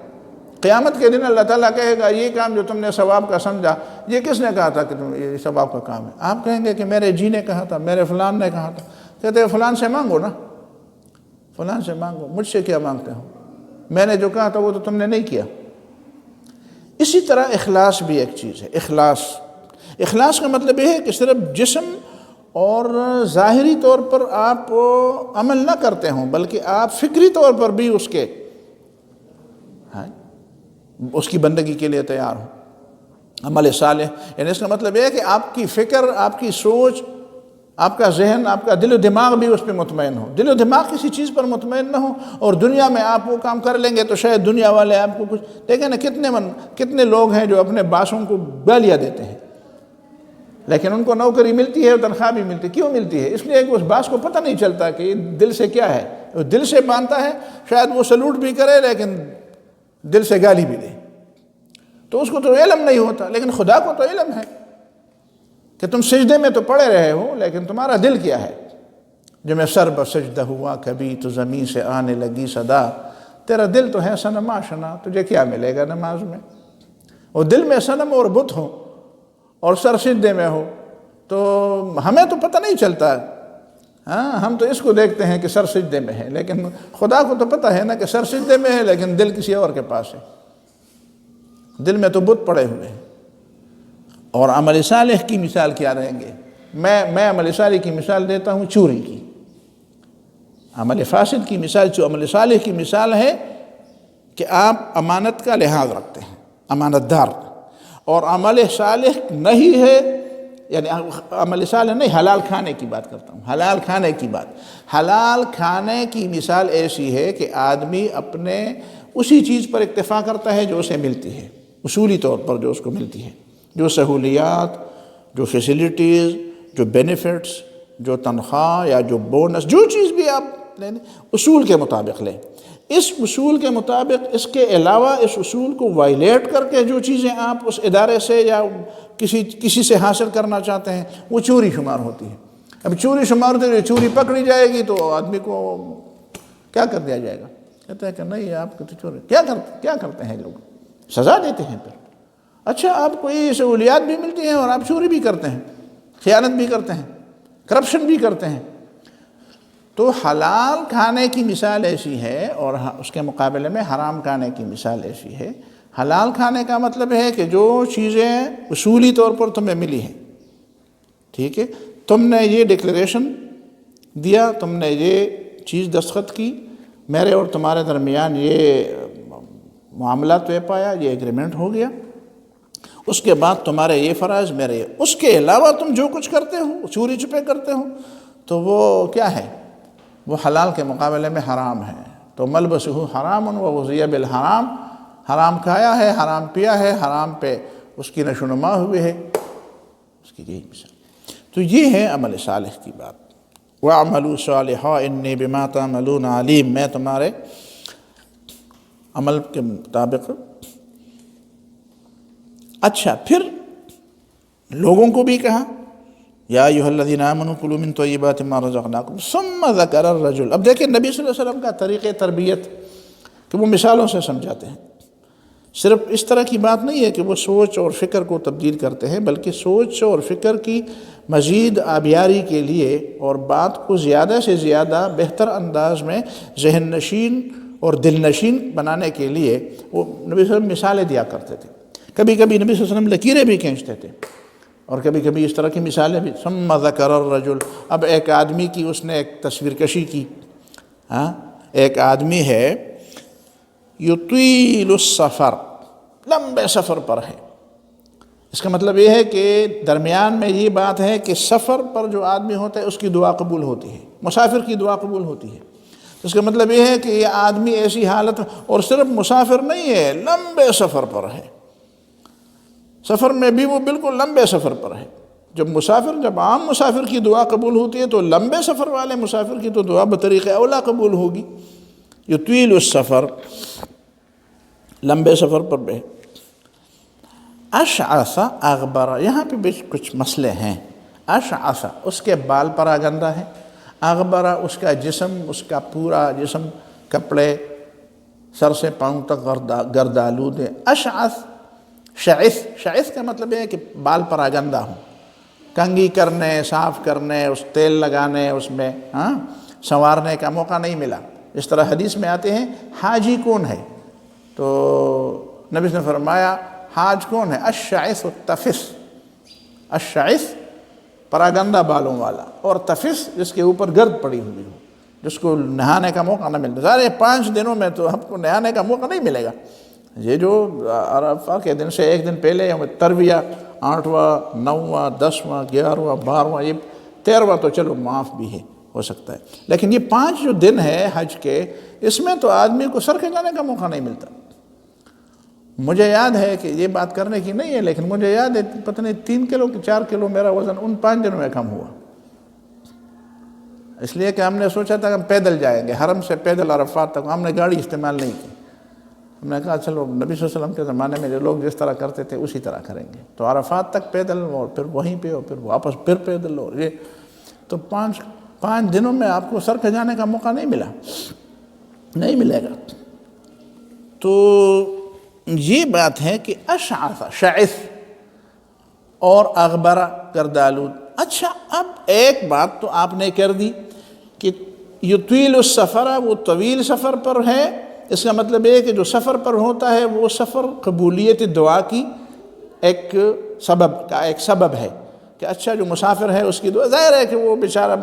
قیامت کے دن اللہ تعالیٰ کہے گا یہ کام جو تم نے ثواب کا سمجھا، یہ کس نے کہا تھا کہ تم یہ ثواب کا کام ہے؟ آپ کہیں گے کہ میرے جی نے کہا تھا، میرے فلان نے کہا تھا۔ کہتے ہیں فلان سے مانگو نا، فلان سے مانگو، مجھ سے کیا مانگتے ہو؟ میں نے جو کہا تھا وہ تو تم نے نہیں کیا۔ اسی طرح اخلاص بھی ایک چیز ہے۔ اخلاص کا مطلب یہ ہے کہ صرف جسم اور ظاہری طور پر آپ عمل نہ کرتے ہوں، بلکہ آپ فکری طور پر بھی اس کی بندگی کے لیے تیار ہوں۔ عمل صالح یعنی اس کا مطلب یہ ہے کہ آپ کی فکر، آپ کی سوچ، آپ کا ذہن، آپ کا دل و دماغ بھی اس پہ مطمئن ہو۔ دل و دماغ کسی چیز پر مطمئن نہ ہو اور دنیا میں آپ وہ کام کر لیں گے تو شاید دنیا والے آپ کو کچھ دیکھیں نا، کتنے لوگ ہیں جو اپنے باسوں کو گالیاں دیتے ہیں لیکن ان کو نوکری ملتی ہے اور تنخواہ بھی ملتی ہے۔ کیوں ملتی ہے؟ اس لیے کہ اس باس کو پتہ نہیں چلتا کہ دل سے کیا ہے، وہ دل سے مانتا ہے، شاید وہ سلوٹ بھی کرے لیکن دل سے گالی بھی دے، تو اس کو تو علم نہیں ہوتا، لیکن خدا کو تو علم ہے کہ تم سجدے میں تو پڑے رہے ہو لیکن تمہارا دل کیا ہے۔ جو میں سر بسجدہ ہوا کبھی تو زمین سے آنے لگی صدا، تیرا دل تو ہے صنم آشنا، تجھے کیا ملے گا نماز میں؟ اور دل میں صنم اور بت ہو اور سر سجدے میں ہو تو ہمیں تو پتہ نہیں چلتا، ہم تو اس کو دیکھتے ہیں کہ سر سجدے میں ہے، لیکن خدا کو تو پتہ ہے نا کہ سر سجدے میں ہے لیکن دل کسی اور کے پاس ہے، دل میں تو بت پڑے ہوئے ہیں۔ اور عمل صالح کی مثال کیا رہیں گے؟ میں عمل صالح کی مثال دیتا ہوں چوری کی۔ عمل فاسد کی مثال، عمل صالح کی مثال ہے کہ آپ امانت کا لحاظ رکھتے ہیں، امانت دار، اور عمل صالح نہیں ہے، یعنی عمل صالح نہیں، حلال کھانے کی بات کرتا ہوں، حلال کھانے کی بات۔ حلال کھانے کی مثال ایسی ہے کہ آدمی اپنے اسی چیز پر اکتفا کرتا ہے جو اسے ملتی ہے، اصولی طور پر جو اس کو ملتی ہے، جو سہولیات، جو فیسیلیٹیز، جو بینیفٹس، جو تنخواہ یا جو بونس، جو چیز بھی آپ لیں اصول کے مطابق لیں۔ اس اصول کے مطابق، اس کے علاوہ اس اصول کو وائلیٹ کر کے جو چیزیں آپ اس ادارے سے یا کسی سے حاصل کرنا چاہتے ہیں وہ چوری شمار ہوتی ہے۔ اب چوری شمار دے، چوری پکڑی جائے گی تو آدمی کو کیا کر دیا جائے گا؟ کہتا ہے کہ نہیں آپ کو تو چوری کیا کرتے ہیں لوگ؟ سزا دیتے ہیں پھر۔ اچھا آپ کو یہ سہولیات بھی ملتی ہیں اور آپ چوری بھی کرتے ہیں، خیانت بھی کرتے ہیں، کرپشن بھی کرتے ہیں۔ تو حلال کھانے کی مثال ایسی ہے اور اس کے مقابلے میں حرام کھانے کی مثال ایسی ہے۔ حلال کھانے کا مطلب ہے کہ جو چیزیں اصولی طور پر تمہیں ملی ہیں، ٹھیک ہے، تم نے یہ ڈکلیریشن دیا، تم نے یہ چیز دستخط کی، میرے اور تمہارے درمیان یہ معاملہ طے پایا، یہ ایگریمنٹ ہو گیا، اس کے بعد تمہارے یہ فرائض میرے یہ، اس کے علاوہ تم جو کچھ کرتے ہو، چوری چھپے کرتے ہو، تو وہ کیا ہے؟ وہ حلال کے مقابلے میں حرام ہے۔ تو ملبسہ حرام وغذی بالحرام، حرام کھایا ہے، حرام پیا ہے، حرام پہ اس کی نشو و نما ہوئے ہے، اس کی یہی مثال۔ تو یہ ہے عمل صالح کی بات۔ وَاعْمَلُوا صَالِحًا إِنِّي بِمَا تَعْمَلُونَ عَلِيمٌ، میں تمہارے عمل کے مطابق۔ اچھا پھر لوگوں کو بھی کہا یا ایھا الذین آمنوا کلوا من طیبات ما رزقناکم ثم ذکر الرجل۔ اب دیکھیں نبی صلی اللہ علیہ وسلم کا طریقہ تربیت کہ وہ مثالوں سے سمجھاتے ہیں، صرف اس طرح کی بات نہیں ہے کہ وہ سوچ اور فکر کو تبدیل کرتے ہیں، بلکہ سوچ اور فکر کی مزید آبیاری کے لیے اور بات کو زیادہ سے زیادہ بہتر انداز میں ذہن نشین اور دل نشین بنانے کے لیے وہ نبی صلی اللہ علیہ وسلم مثالیں دیا کرتے تھے۔ کبھی کبھی نبی صلی اللہ علیہ وسلم لکیریں بھی کھینچتے تھے اور کبھی کبھی اس طرح کی مثالیں بھی۔ ثم ذکر الرجل، اب ایک آدمی کی اس نے ایک تصویر کشی کی، ایک آدمی ہے یطیل السفر، لمبے سفر پر ہے۔ اس کا مطلب یہ ہے کہ درمیان میں یہ بات ہے کہ سفر پر جو آدمی ہوتا ہے اس کی دعا قبول ہوتی ہے، مسافر کی دعا قبول ہوتی ہے۔ اس کا مطلب یہ ہے کہ یہ آدمی ایسی حالت، اور صرف مسافر نہیں ہے، لمبے سفر پر ہے، سفر میں بھی وہ بالکل لمبے سفر پر ہے۔ جب عام مسافر کی دعا قبول ہوتی ہے تو لمبے سفر والے مسافر کی تو دعا بطریق اولا قبول ہوگی۔ یطویل السفر، لمبے سفر پر بھی۔ اشعث اغبر، یہاں پہ بھی کچھ مسئلے ہیں۔ اشعث اس کے بال پراگندہ ہیں، اغبر اس کا جسم، اس کا پورا جسم کپڑے سر سے پاؤں تک گردآلود ہے۔ اشعث شعث کا مطلب ہے کہ بال پراگندہ ہوں، کنگھی کرنے، صاف کرنے، اس تیل لگانے، اس میں سنوارنے کا موقع نہیں ملا۔ اس طرح حدیث میں آتے ہیں حاجی کون ہے، تو نبی نے فرمایا حاج کون ہے؟ الشعث التفس، الشعث پراگندہ بالوں والا، اور تفس جس کے اوپر گرد پڑی ہوئی ہو، جس کو نہانے کا موقع نہ ملتا۔ سارے 5 دنوں میں تو ہم کو نہانے کا موقع نہیں ملے گا۔ یہ جو عرفہ کے دن سے ایک دن پہلے یوم ترویہ، 8واں 9واں 10واں 11واں 12واں، یہ 13واں تو چلو معاف بھی ہے، ہو سکتا ہے، لیکن یہ 5 جو دن ہے حج کے، اس میں تو آدمی کو سر کھجانے کا موقع نہیں ملتا۔ مجھے یاد ہے کہ یہ بات کرنے کی نہیں ہے، لیکن مجھے یاد ہے پتہ نہیں 3 کلو کہ 4 کلو میرا وزن ان 5 دنوں میں کم ہوا، اس لیے کہ ہم نے سوچا تھا کہ ہم پیدل جائیں گے، حرم سے پیدل عرفات تک، ہم نے گاڑی استعمال نہیں کی۔ ہم نے کہا چلو نبی صلی اللہ علیہ وسلم کے زمانے میں جو لوگ جس طرح کرتے تھے اسی طرح کریں گے، تو عرفات تک پیدل اور پھر وہیں پہ اور پھر واپس پھر پیدل، اور یہ تو 5 دنوں میں آپ کو سر کھجانے کا موقع نہیں ملے گا۔ تو یہ بات ہے کہ اشعث، شعث اور اغبر گردآلود۔ اچھا اب ایک بات تو آپ نے کر دی کہ یطویل السفر، وہ طویل سفر پر ہے، اس کا مطلب یہ ہے کہ جو سفر پر ہوتا ہے وہ سفر قبولیت دعا کی ایک سبب ہے، کہ اچھا جو مسافر ہے اس کی دعا، ظاہر ہے کہ وہ بیچارہ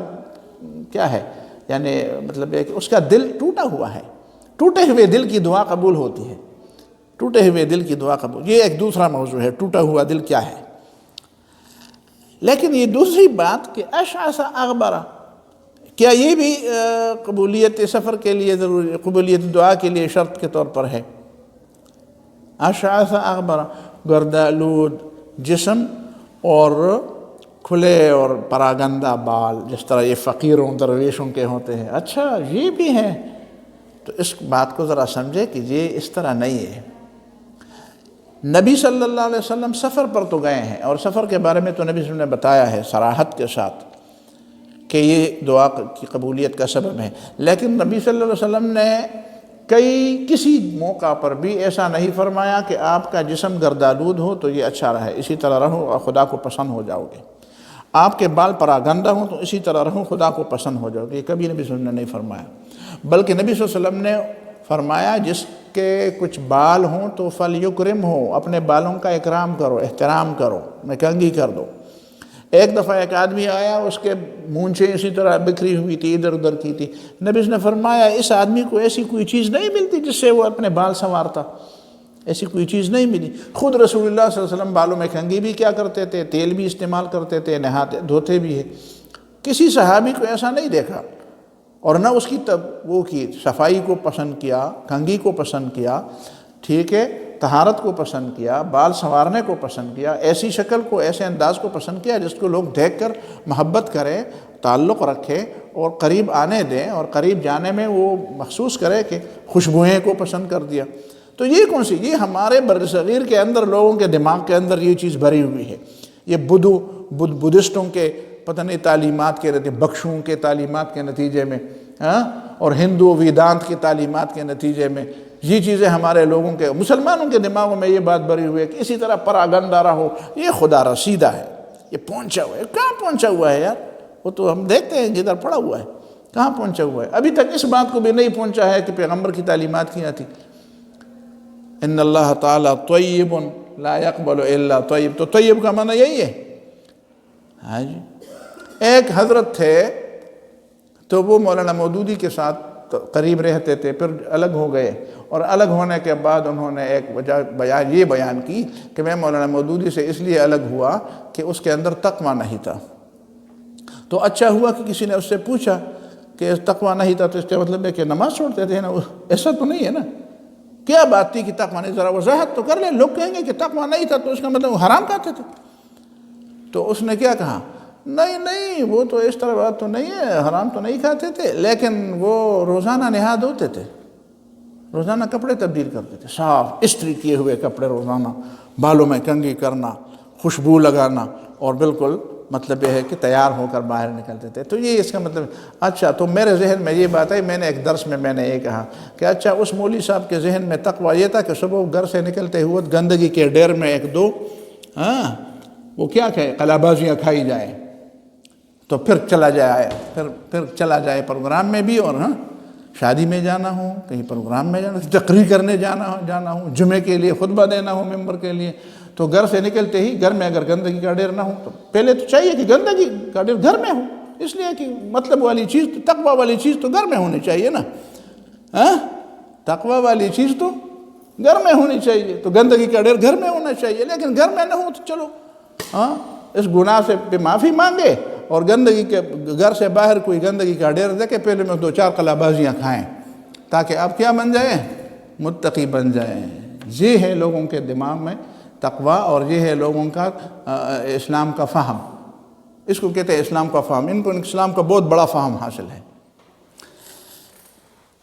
کیا ہے، یعنی مطلب یہ کہ اس کا دل ٹوٹا ہوا ہے، ٹوٹے ہوئے دل کی دعا قبول ہوتی ہے، ٹوٹے ہوئے دل کی دعا قبول، یہ ایک دوسرا موضوع ہے، ٹوٹا ہوا دل کیا ہے۔ لیکن یہ دوسری بات کہ اشعث اغبر، کیا یہ بھی قبولیت سفر کے لیے ضروری، قبولیت دعا کے لیے شرط کے طور پر ہے؟ اشعث اغبر، گردآلود جسم اور کھلے اور پراگندہ بال، جس طرح یہ فقیروں درویشوں کے ہوتے ہیں۔ اچھا یہ بھی ہیں، تو اس بات کو ذرا سمجھے کہ یہ اس طرح نہیں ہے۔ نبی صلی اللہ علیہ وسلم سفر پر تو گئے ہیں، اور سفر کے بارے میں تو نبی صلی اللہ علیہ وسلم نے بتایا ہے صراحت کے ساتھ کہ یہ دعا کی قبولیت کا سبب ہے۔ لیکن نبی صلی اللہ علیہ وسلم نے کسی موقع پر بھی ایسا نہیں فرمایا کہ آپ کا جسم گردآلود ہو تو یہ اچھا رہے، اسی طرح رہو اور خدا کو پسند ہو جاؤ گے۔ آپ کے بال پراگندہ ہوں تو اسی طرح رہو، خدا کو پسند ہو جاؤ گے۔ یہ کبھی نبی صلی اللہ علیہ وسلم نے نہیں فرمایا، بلکہ نبی صلی اللہ علیہ وسلم نے فرمایا جس کے کچھ بال ہوں تو فلیکرم ہو، اپنے بالوں کا اکرام کرو، احترام کرو، میں کنگھی کر دو۔ ایک دفعہ ایک آدمی آیا، اس کے مونچھیں اسی طرح بکھری ہوئی تھی، ادھر ادھر کی تھی۔ نبی نے فرمایا اس آدمی کو ایسی کوئی چیز نہیں ملتی جس سے وہ اپنے بال سنوارتا، ایسی کوئی چیز نہیں ملی۔ خود رسول اللہ صلی اللہ علیہ وسلم بالوں میں کنگھی بھی کیا کرتے تھے، تیل بھی استعمال کرتے تھے، نہاتے دھوتے بھی ہے۔ کسی صحابی کو ایسا نہیں دیکھا، اور نہ اس کی وہ کی صفائی کو پسند کیا، کنگھی کو پسند کیا، ٹھیک ہے، طہارت کو پسند کیا، بال سنوارنے کو پسند کیا، ایسی شکل کو، ایسے انداز کو پسند کیا جس کو لوگ دیکھ کر محبت کریں، تعلق رکھے اور قریب آنے دیں، اور قریب جانے میں وہ محسوس کرے کہ خوشبوئیں کو پسند کر دیا۔ تو یہ کون سی، یہ ہمارے برصغیر کے اندر لوگوں کے دماغ کے اندر یہ چیز بھری ہوئی ہے۔ یہ بدھسٹوں کے پتہ نہیں تعلیمات کے نتیجے، بخشوں کے تعلیمات کے نتیجے میں، اور ہندو ویدانت کی تعلیمات کے نتیجے میں یہ چیزیں ہمارے لوگوں کے، مسلمانوں کے دماغوں میں یہ بات بھری ہوئی ہے کہ اسی طرح پراگندہ رہو۔ یہ خدا رسیدہ ہے، یہ پہنچا ہوا ہے۔ کہاں پہنچا ہوا ہے یار؟ وہ تو ہم دیکھتے ہیں جدھر پڑا ہوا ہے، کہاں پہنچا ہوا ہے؟ ابھی تک اس بات کو بھی نہیں پہنچا ہے کہ پیغمبر کی تعلیمات کیا تھی، ان اللہ تعالیٰ طیب لا یقبل الا طیب۔ تو طیب کا معنی یہی ہے۔ ہاں جی، ایک حضرت تھے تو وہ مولانا مودودی کے ساتھ قریب رہتے تھے، پھر الگ ہو گئے، اور الگ ہونے کے بعد انہوں نے ایک یہ بیان کی کہ میں مولانا مودودی سے اس لیے الگ ہوا کہ اس کے اندر تقویٰ نہیں تھا۔ تو اچھا ہوا کہ کسی نے اس سے پوچھا کہ تقویٰ نہیں تھا تو اس کا مطلب ہے کہ نماز چھوڑتے تھے نا؟ ایسا تو نہیں ہے نا، کیا بات تھی کہ تقویٰ نہیں، ذرا وضاحت تو کر لیں۔ لوگ کہیں گے کہ تقویٰ نہیں تھا تو اس کا مطلب وہ حرام کھاتے تھے۔ تو اس نے کیا کہا، نہیں وہ تو اس طرح بات تو نہیں ہے، حرام تو نہیں کھاتے تھے، لیکن وہ روزانہ نہا دھوتے تھے، روزانہ کپڑے تبدیل کرتے تھے، صاف استری کیے ہوئے کپڑے روزانہ، بالوں میں کنگھی کرنا، خوشبو لگانا، اور بالکل مطلب یہ ہے کہ تیار ہو کر باہر نکلتے تھے۔ تو یہ اس کا مطلب، اچھا تو میرے ذہن میں یہ بات ہے، میں نے ایک درس میں نے یہ کہا کہ اچھا اس مولوی صاحب کے ذہن میں تقویٰ یہ تھا کہ صبح گھر سے نکلتے ہوئے گندگی کے ڈیر میں ایک دو وہ کیا کہے قلابازیاں کھائی جائیں تو پھر چلا جائے، پھر چلا جائے پروگرام میں بھی، اور شادی میں جانا ہو، کہیں پروگرام میں جانا، تقریر کرنے جانا ہو، جمعے کے لیے خطبہ دینا ہو ممبر کے لیے، تو گھر سے نکلتے ہی گھر میں اگر گندگی کا ڈیر نہ ہو تو پہلے تو چاہیے کہ گندگی کا ڈیر گھر میں ہو، اس لیے کہ مطلب والی چیز، تقویٰ والی چیز تو گھر میں ہونی چاہیے نا، تقویٰ والی چیز تو گھر میں ہونی چاہیے، تو گندگی کا ڈیر گھر میں ہونا چاہیے، لیکن گھر میں نہ ہو تو چلو اس گناہ سے پہ معافی مانگے، اور گندگی کے گھر سے باہر کوئی گندگی کا ڈیر دیکھے، پہلے میں 2-4 قلابازیاں کھائیں تاکہ آپ کیا بن جائیں، متقی بن جائیں۔ یہ ہے لوگوں کے دماغ میں تقویٰ، اور یہ ہے لوگوں کا اسلام کا فہم، اس کو کہتے ہیں اسلام کا فہم۔ ان کو اسلام کا بہت بڑا فہم حاصل ہے۔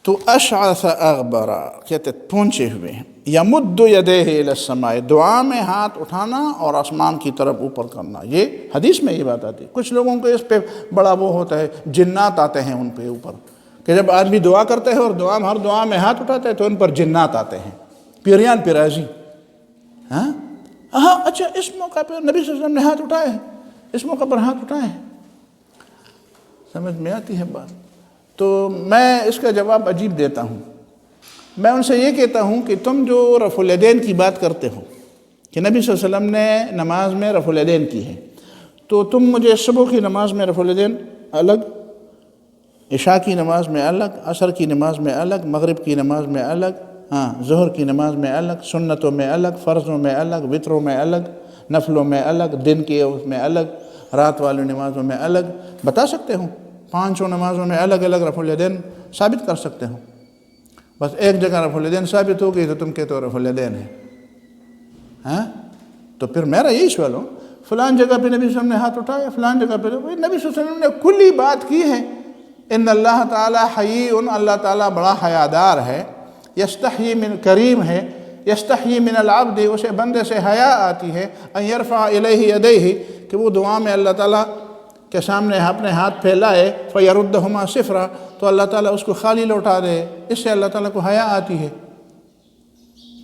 تو اشعث اغبر کہتے پہنچے ہوئے ہیں، یمد یدیہ الی السماء، دعا میں ہاتھ اٹھانا اور آسمان کی طرف اوپر کرنا، یہ حدیث میں یہ بات آتی ہے۔ کچھ لوگوں کو اس پہ بڑا وہ ہوتا ہے، جنات آتے ہیں ان پہ اوپر، کہ جب آدمی دعا کرتے ہیں اور ہر دعا میں ہاتھ اٹھاتے ہیں تو ان پر جنات آتے ہیں، پیریان پیرازی۔ اچھا اس موقع پہ نبی صلی اللہ علیہ وسلم نے ہاتھ اٹھائے ہیں، اس موقع پر ہاتھ اٹھائے ہیں، سمجھ میں آتی ہے بات؟ تو میں اس کا جواب عجیب دیتا ہوں، میں ان سے یہ کہتا ہوں کہ تم جو رفع الیدین کی بات کرتے ہو کہ نبی صلی اللہ علیہ وسلم نے نماز میں رفع الیدین کی ہے، تو تم مجھے صبح کی نماز میں رفع الیدین الگ، عشاء کی نماز میں الگ، عصر کی نماز میں الگ، مغرب کی نماز میں الگ، ظہر کی نماز میں الگ، سنتوں میں الگ، فرضوں میں الگ، وطروں میں الگ، نفلوں میں الگ، دن کے اس میں الگ، رات والی نمازوں میں الگ بتا سکتے ہوں، 5 نمازوں میں الگ الگ رفع الیدین ثابت کر سکتے ہوں۔ بس ایک جگہ رفع الیدین ثابت ہو گئی تو تم کہتے ہو رفع الیدین ہے، تو پھر میرا یہی سوال ہو، فلان جگہ پہ نبی صلی اللہ علیہ وسلم نے ہاتھ اٹھایا، فلان جگہ پہ نبی صلی اللہ علیہ وسلم نے کلی بات کی ہے، ان اللہ تعالیٰ حیی، اللہ تعالیٰ بڑا حیادار ہے، یستحیی من کریم ہے، یستحیی من العبد، اسے بندے سے حیا آتی ہے، ان یرفع الیہ یدیہ، کہ وہ دعا میں اللہ تعالیٰ کہ سامنے اپنے ہاتھ پھیلائے فَيَرُدَّهُمَا صِفْرًا، تو اللہ تعالیٰ اس کو خالی لوٹا دے، اس سے اللہ تعالیٰ کو حیا آتی ہے۔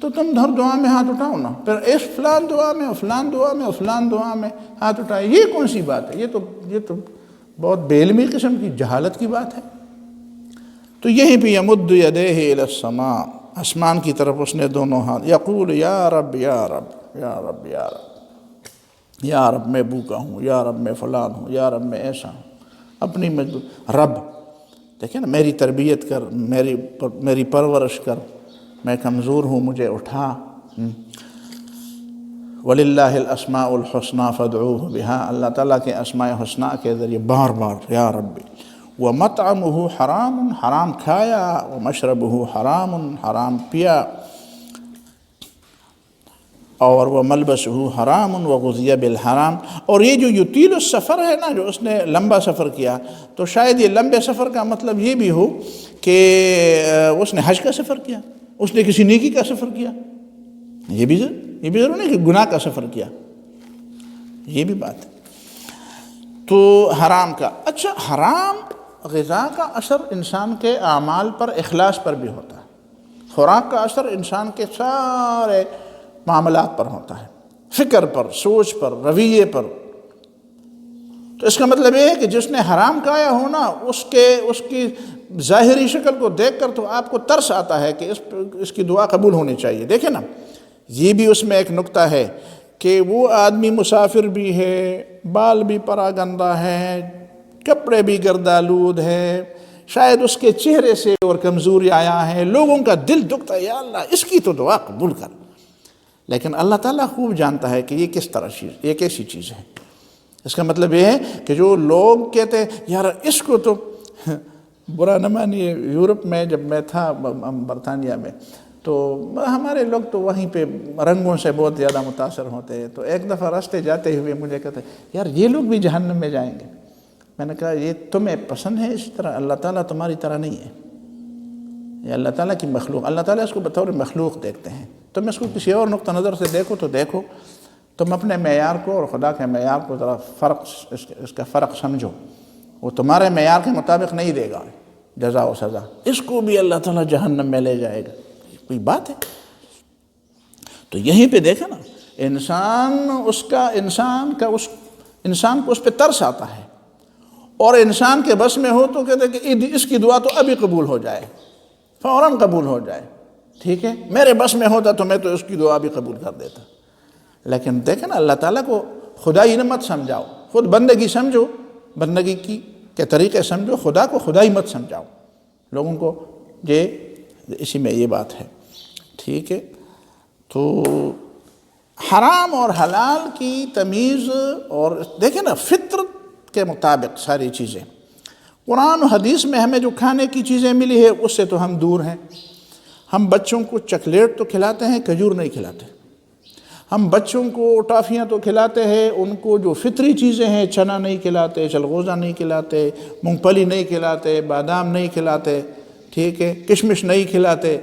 تو تم ہر دعا میں ہاتھ اٹھاؤ نا، پھر اس فلان دعا میں، فلان دعا میں، فلان دعا میں ہاتھ اٹھائے، یہ کون سی بات ہے؟ یہ تو بہت بے علمی قسم کی جہالت کی بات ہے۔ تو یہیں پہ یمد یدیہ الی السماء، آسمان کی طرف اس نے دونوں ہاتھ، یقول یا رب یا رب یا رب یا رب، یا رب میں بھوکا ہوں، یا رب میں فلان ہوں، یا رب میں ایسا ہوں، اپنی مجبور رب دیکھیں نا، میری تربیت کر، میری پرورش کر، میں کمزور ہوں، مجھے اٹھا۔ وَلِلَّهِ الْأَسْمَاءُ الْحُسْنَى فَادْعُوهُ بِهَا، اللہ تعالیٰ کے اسماء حسنہ کے ذریعے بار بار یا ربی۔ وَمَطْعَمُهُ حَرَامٌ، حرام کھایا، وَمَشْرَبُهُ حَرَامٌ، حرام پیا، اور وَمَلْبَسُهُ حَرَامٌ وَغُذِيَ بِالْحَرَام۔ اور یہ جو یطیل السفر ہے نا، جو اس نے لمبا سفر کیا، تو شاید یہ لمبے سفر کا مطلب یہ بھی ہو کہ اس نے حج کا سفر کیا، اس نے کسی نیکی کا سفر کیا، یہ بھی ضرور نہیں کہ گناہ کا سفر کیا، یہ بھی بات ہے۔ تو حرام کا، اچھا حرام غذا کا اثر انسان کے اعمال پر، اخلاص پر بھی ہوتا ہے۔ خوراک کا اثر انسان کے سارے معاملات پر ہوتا ہے، فکر پر، سوچ پر، رویے پر۔ تو اس کا مطلب یہ ہے کہ جس نے حرام کھایا ہو نا، اس کی ظاہری شکل کو دیکھ کر تو آپ کو ترس آتا ہے کہ اس کی دعا قبول ہونی چاہیے۔ دیکھیں نا، یہ بھی اس میں ایک نکتہ ہے کہ وہ آدمی مسافر بھی ہے، بال بھی پراگندہ ہے، کپڑے بھی گردآلود ہے، شاید اس کے چہرے سے اور کمزوری آیا ہے، لوگوں کا دل دکھتا ہے، یا اللہ اس کی تو دعا قبول کر۔ لیکن اللہ تعالیٰ خوب جانتا ہے کہ یہ کس طرح چیز، یہ کیسی چیز ہے۔ اس کا مطلب یہ ہے کہ جو لوگ کہتے ہیں یار اس کو تو برا نہ مانیے، یورپ میں جب میں تھا برطانیہ میں، تو ہمارے لوگ تو وہیں پہ رنگوں سے بہت زیادہ متاثر ہوتے ہیں۔ تو ایک دفعہ راستے جاتے ہوئے مجھے کہتے یار یہ لوگ بھی جہنم میں جائیں گے۔ میں نے کہا یہ تمہیں پسند ہے اس طرح، اللہ تعالیٰ تمہاری طرح نہیں ہے، یہ اللہ تعالیٰ کی مخلوق، اللہ تعالیٰ اس کو بطور مخلوق دیکھتے ہیں۔ تم اس کو کسی اور نقطہ نظر سے دیکھو تو دیکھو، تم اپنے معیار کو اور خدا کے معیار کو ذرا اس کا فرق سمجھو، وہ تمہارے معیار کے مطابق نہیں دے گا جزا و سزا، اس کو بھی اللہ تعالیٰ جہنم میں لے جائے گا، کوئی بات ہے؟ تو یہیں پہ دیکھا نا، انسان کو اس پہ ترس آتا ہے، اور انسان کے بس میں ہو تو کہتے ہیں کہ اس کی دعا تو ابھی قبول ہو جائے، فوراً قبول ہو جائے، ٹھیک ہے، میرے بس میں ہوتا تو میں تو اس کی دعا بھی قبول کر دیتا۔ لیکن دیکھیں نا، اللہ تعالیٰ کو خدائی نہ مت سمجھاؤ، خود بندگی سمجھو، بندگی کے طریقے سمجھو، خدا کو خدائی مت سمجھاؤ لوگوں کو، اسی میں یہ بات ہے، ٹھیک ہے۔ تو حرام اور حلال کی تمیز، اور دیکھیں نا فطرت کے مطابق ساری چیزیں، قرآن و حدیث میں ہمیں جو کھانے کی چیزیں ملی ہے اس سے تو ہم دور ہیں۔ ہم بچوں کو چاکلیٹ تو کھلاتے ہیں، کھجور نہیں کھلاتے۔ ہم بچوں کو ٹافیاں تو کھلاتے ہیں، ان کو جو فطری چیزیں ہیں، چنا نہیں کھلاتے، چلغوزہ نہیں کھلاتے، مونگ پھلی نہیں کھلاتے، بادام نہیں کھلاتے، ٹھیک ہے، کشمش نہیں کھلاتے،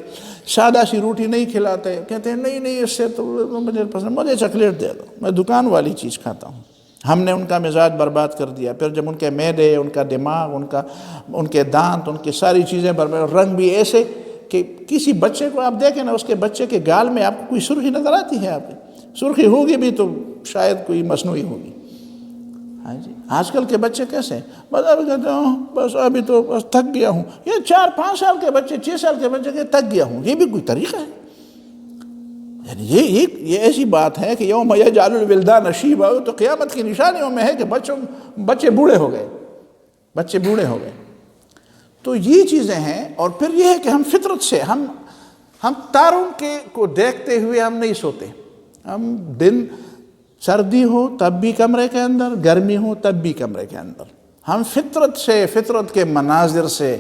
سادہ سی روٹی نہیں کھلاتے، کہتے ہیں نہیں اس سے تو مجھے پسند، مجھے چاکلیٹ دے دو، میں دکان والی چیز کھاتا ہوں۔ ہم نے ان کا مزاج برباد کر دیا، پھر جب ان کے معدے، ان کا دماغ، ان کے دانت، ان کی ساری چیزیں برباد، رنگ بھی ایسے کہ کسی بچے کو آپ دیکھیں نا، اس کے بچے کے گال میں آپ کو کوئی سرخی نظر آتی ہے؟ آپ سرخی ہوگی بھی تو شاید کوئی مصنوعی ہوگی۔ ہاں جی، آج کل کے بچے کیسے ہیں؟ بس ابھی کہتے ہیں بس ابھی تو بس تھک گیا ہوں، یہ 4-5 سال کے بچے، 6 سال کے بچے کہ تھک گیا ہوں، یہ بھی کوئی طریقہ ہے؟ یعنی یہ ایسی بات ہے کہ یوم یجعل الولدان شیبا، تو قیامت کی نشانیوں میں ہے کہ بچے بوڑھے ہو گئے۔ تو یہ چیزیں ہیں، اور پھر یہ ہے کہ ہم فطرت سے ہم تاروں کو دیکھتے ہوئے ہم نہیں سوتے، ہم دن سردی ہو تب بھی کمرے کے اندر، گرمی ہو تب بھی کمرے کے اندر، ہم فطرت سے، فطرت کے مناظر سے،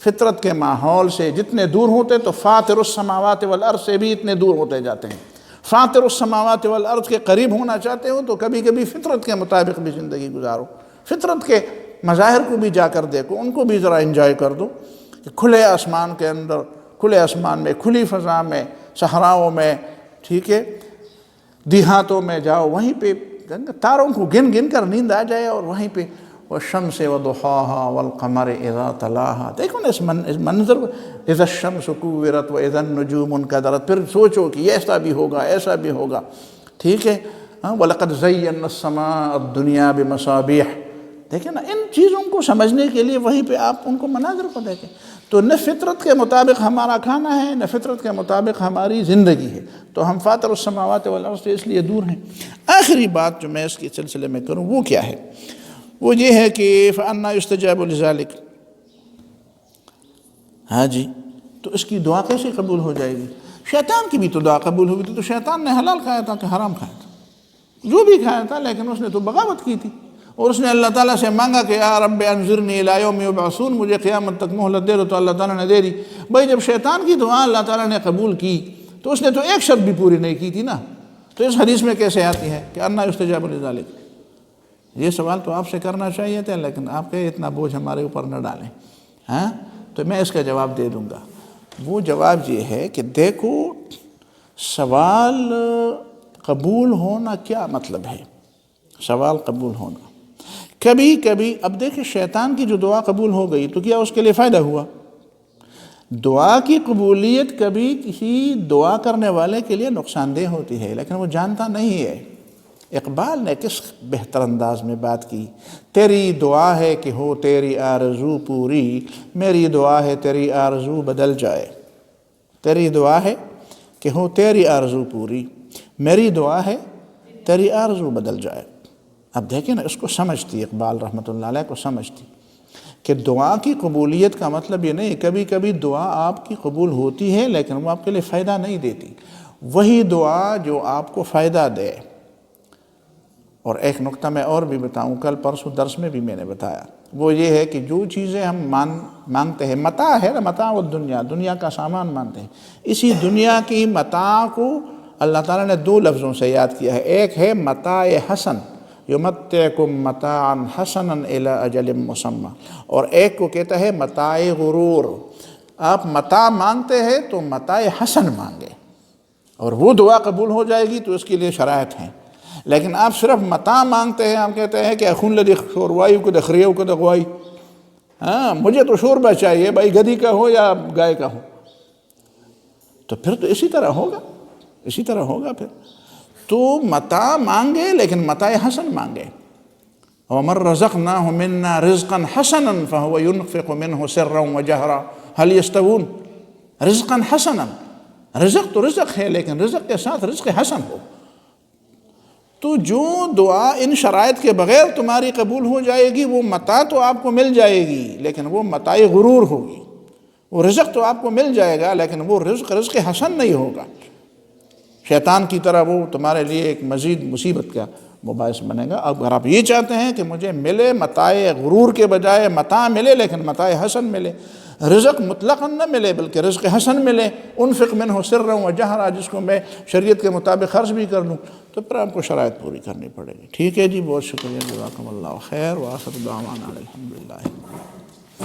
فطرت کے ماحول سے جتنے دور ہوتے تو فاطر السماوات والارض سے بھی اتنے دور ہوتے جاتے ہیں۔ فاطر السماوات والارض کے قریب ہونا چاہتے ہو تو کبھی کبھی فطرت کے مطابق بھی زندگی گزارو، فطرت کے مظاہر کو بھی جا کر دیکھو، ان کو بھی ذرا انجوائے کر دو، کہ کھلے آسمان کے اندر، کھلے آسمان میں، کھلی فضا میں، صحراؤں میں، ٹھیک ہے، دیہاتوں میں جاؤ، وہیں پہ تاروں کو گن گن کر نیند آ جائے، اور وہیں پہ والشمس وضحاها والقمر اذا تلاها. دیکھو نا اس منظر کو، اذا الشمس كورت واذا النجوم انكدرت. پھر سوچو کہ یہ ایسا بھی ہوگا، ایسا بھی ہوگا. ٹھیک ہے. وَلَقَدْ زَيَّنَّا السَّمَاءَ الدُّنْيَا بِمَصَابِيحَ. دیکھیں نا ان چیزوں کو سمجھنے کے لیے وہیں پہ آپ ان کو مناظر کو دیکھیں. تو نہ فطرت کے مطابق ہمارا کھانا ہے، نہ فطرت کے مطابق ہماری زندگی ہے. تو ہم فاطر السماوات والارض سے اس لیے دور ہیں. آخری بات جو میں اس کے سلسلے میں کروں وہ کیا ہے؟ وہ یہ ہے کہ فَأَنَّا يُسْتَجَابُ لِذَلِكَ. ہاں جی، تو اس کی دعا کیسے قبول ہو جائے گی؟ شیطان کی بھی تو دعا قبول ہوئی تھی. تو شیطان نے حلال کھایا تھا کہ حرام کھایا تھا؟ جو بھی کھایا تھا، لیکن اس نے تو بغاوت کی تھی اور اس نے اللہ تعالیٰ سے مانگا کہ یا رب انظرنی الی یوم یبعثون، مجھے قیامت تک مہلت دے دو. تو اللہ تعالیٰ نے دے دی. بھائی جب شیطان کی دعا اللہ تعالیٰ نے قبول کی تو اس نے تو ایک شرط بھی پوری نہیں کی تھی نا. تو اس حدیث میں کیسے آتی ہے کہ انا یستجاب لذلک؟ یہ سوال تو آپ سے کرنا چاہیے تھا، لیکن آپ کہ اتنا بوجھ ہمارے اوپر نہ ڈالیں. ہاں تو میں اس کا جواب دے دوں گا. وہ جواب یہ ہے کہ دیکھو سوال قبول ہونا کیا مطلب ہے. سوال قبول ہونا کبھی کبھی، اب دیکھیں شیطان کی جو دعا قبول ہو گئی تو کیا اس کے لیے فائدہ ہوا؟ دعا کی قبولیت کبھی کسی دعا کرنے والے کے لیے نقصان دہ ہوتی ہے، لیکن وہ جانتا نہیں ہے. اقبال نے کس بہتر انداز میں بات کی. تیری دعا ہے کہ ہو تیری آرزو پوری، میری دعا ہے تیری آرزو بدل جائے. تیری دعا ہے کہ ہو تیری آرزو پوری، میری دعا ہے تیری آرزو بدل جائے. اب دیکھیں نا اس کو سمجھتی، اقبال رحمۃ اللہ علیہ کو سمجھتی کہ دعا کی قبولیت کا مطلب یہ نہیں. کبھی کبھی دعا آپ کی قبول ہوتی ہے لیکن وہ آپ کے لیے فائدہ نہیں دیتی. وہی دعا جو آپ کو فائدہ دے. اور ایک نقطہ میں اور بھی بتاؤں، کل پرسوں درس میں بھی میں نے بتایا، وہ یہ ہے کہ جو چیزیں ہم مانگتے ہیں، متاع ہے نا، متاع الدنیا، دنیا کا سامان مانتے ہیں. اسی دنیا کی متاع کو اللہ تعالیٰ نے دو لفظوں سے یاد کیا ہے. ایک ہے متاع حسن، یمتعکم متاعا حسنا الی اجل مسمی، اور ایک کو کہتا ہے متاع غرور. آپ متاع مانگتے ہیں تو متاع حسن مانگے اور وہ دعا قبول ہو جائے گی. تو اس کے لیے شرائط ہیں. لیکن آپ صرف متاع مانگتے ہیں، آپ کہتے ہیں کہ اخون لدی شوروائی کو دخریو کو دغوائی، ہاں مجھے تو شوربہ چاہیے بھائی، گدھی کا ہو یا گائے کا ہو. تو پھر تو اسی طرح ہوگا پھر. تو متاع مانگے لیکن متاع حسن مانگے. وَمَن رَزَقْنَاهُ مِنَّا رِزْقًا حَسَنًا فَهُوَ يُنْفِقُ مِنْهُ سِرًّا وَجَهْرًا هَلْ يَسْتَوُونَ. رزقاً حسناً، رزق تو رزق ہے لیکن رزق کے ساتھ رزق حسن ہو. تو جو دعا ان شرائط کے بغیر تمہاری قبول ہو جائے گی، وہ متاع تو آپ کو مل جائے گی لیکن وہ متاع غرور ہوگی. وہ رزق تو آپ کو مل جائے گا لیکن وہ رزق حسن نہیں ہوگا. شیطان کی طرح وہ تمہارے لیے ایک مزید مصیبت کا باعث بنے گا. اگر آپ یہ چاہتے ہیں کہ مجھے ملے متاع غرور کے بجائے متاع ملے لیکن متاع حسن ملے، رزق مطلقاً نہ ملے بلکہ رزق حسن ملے، انفق منہ سرا و جہرا، جس کو میں شریعت کے مطابق خرچ بھی کر لوں، تو پھر آپ کو شرائط پوری کرنی پڑے گی. ٹھیک ہے جی، بہت شکریہ، جزاکم اللہ خیر، وآخر دعوانا الحمدللہ.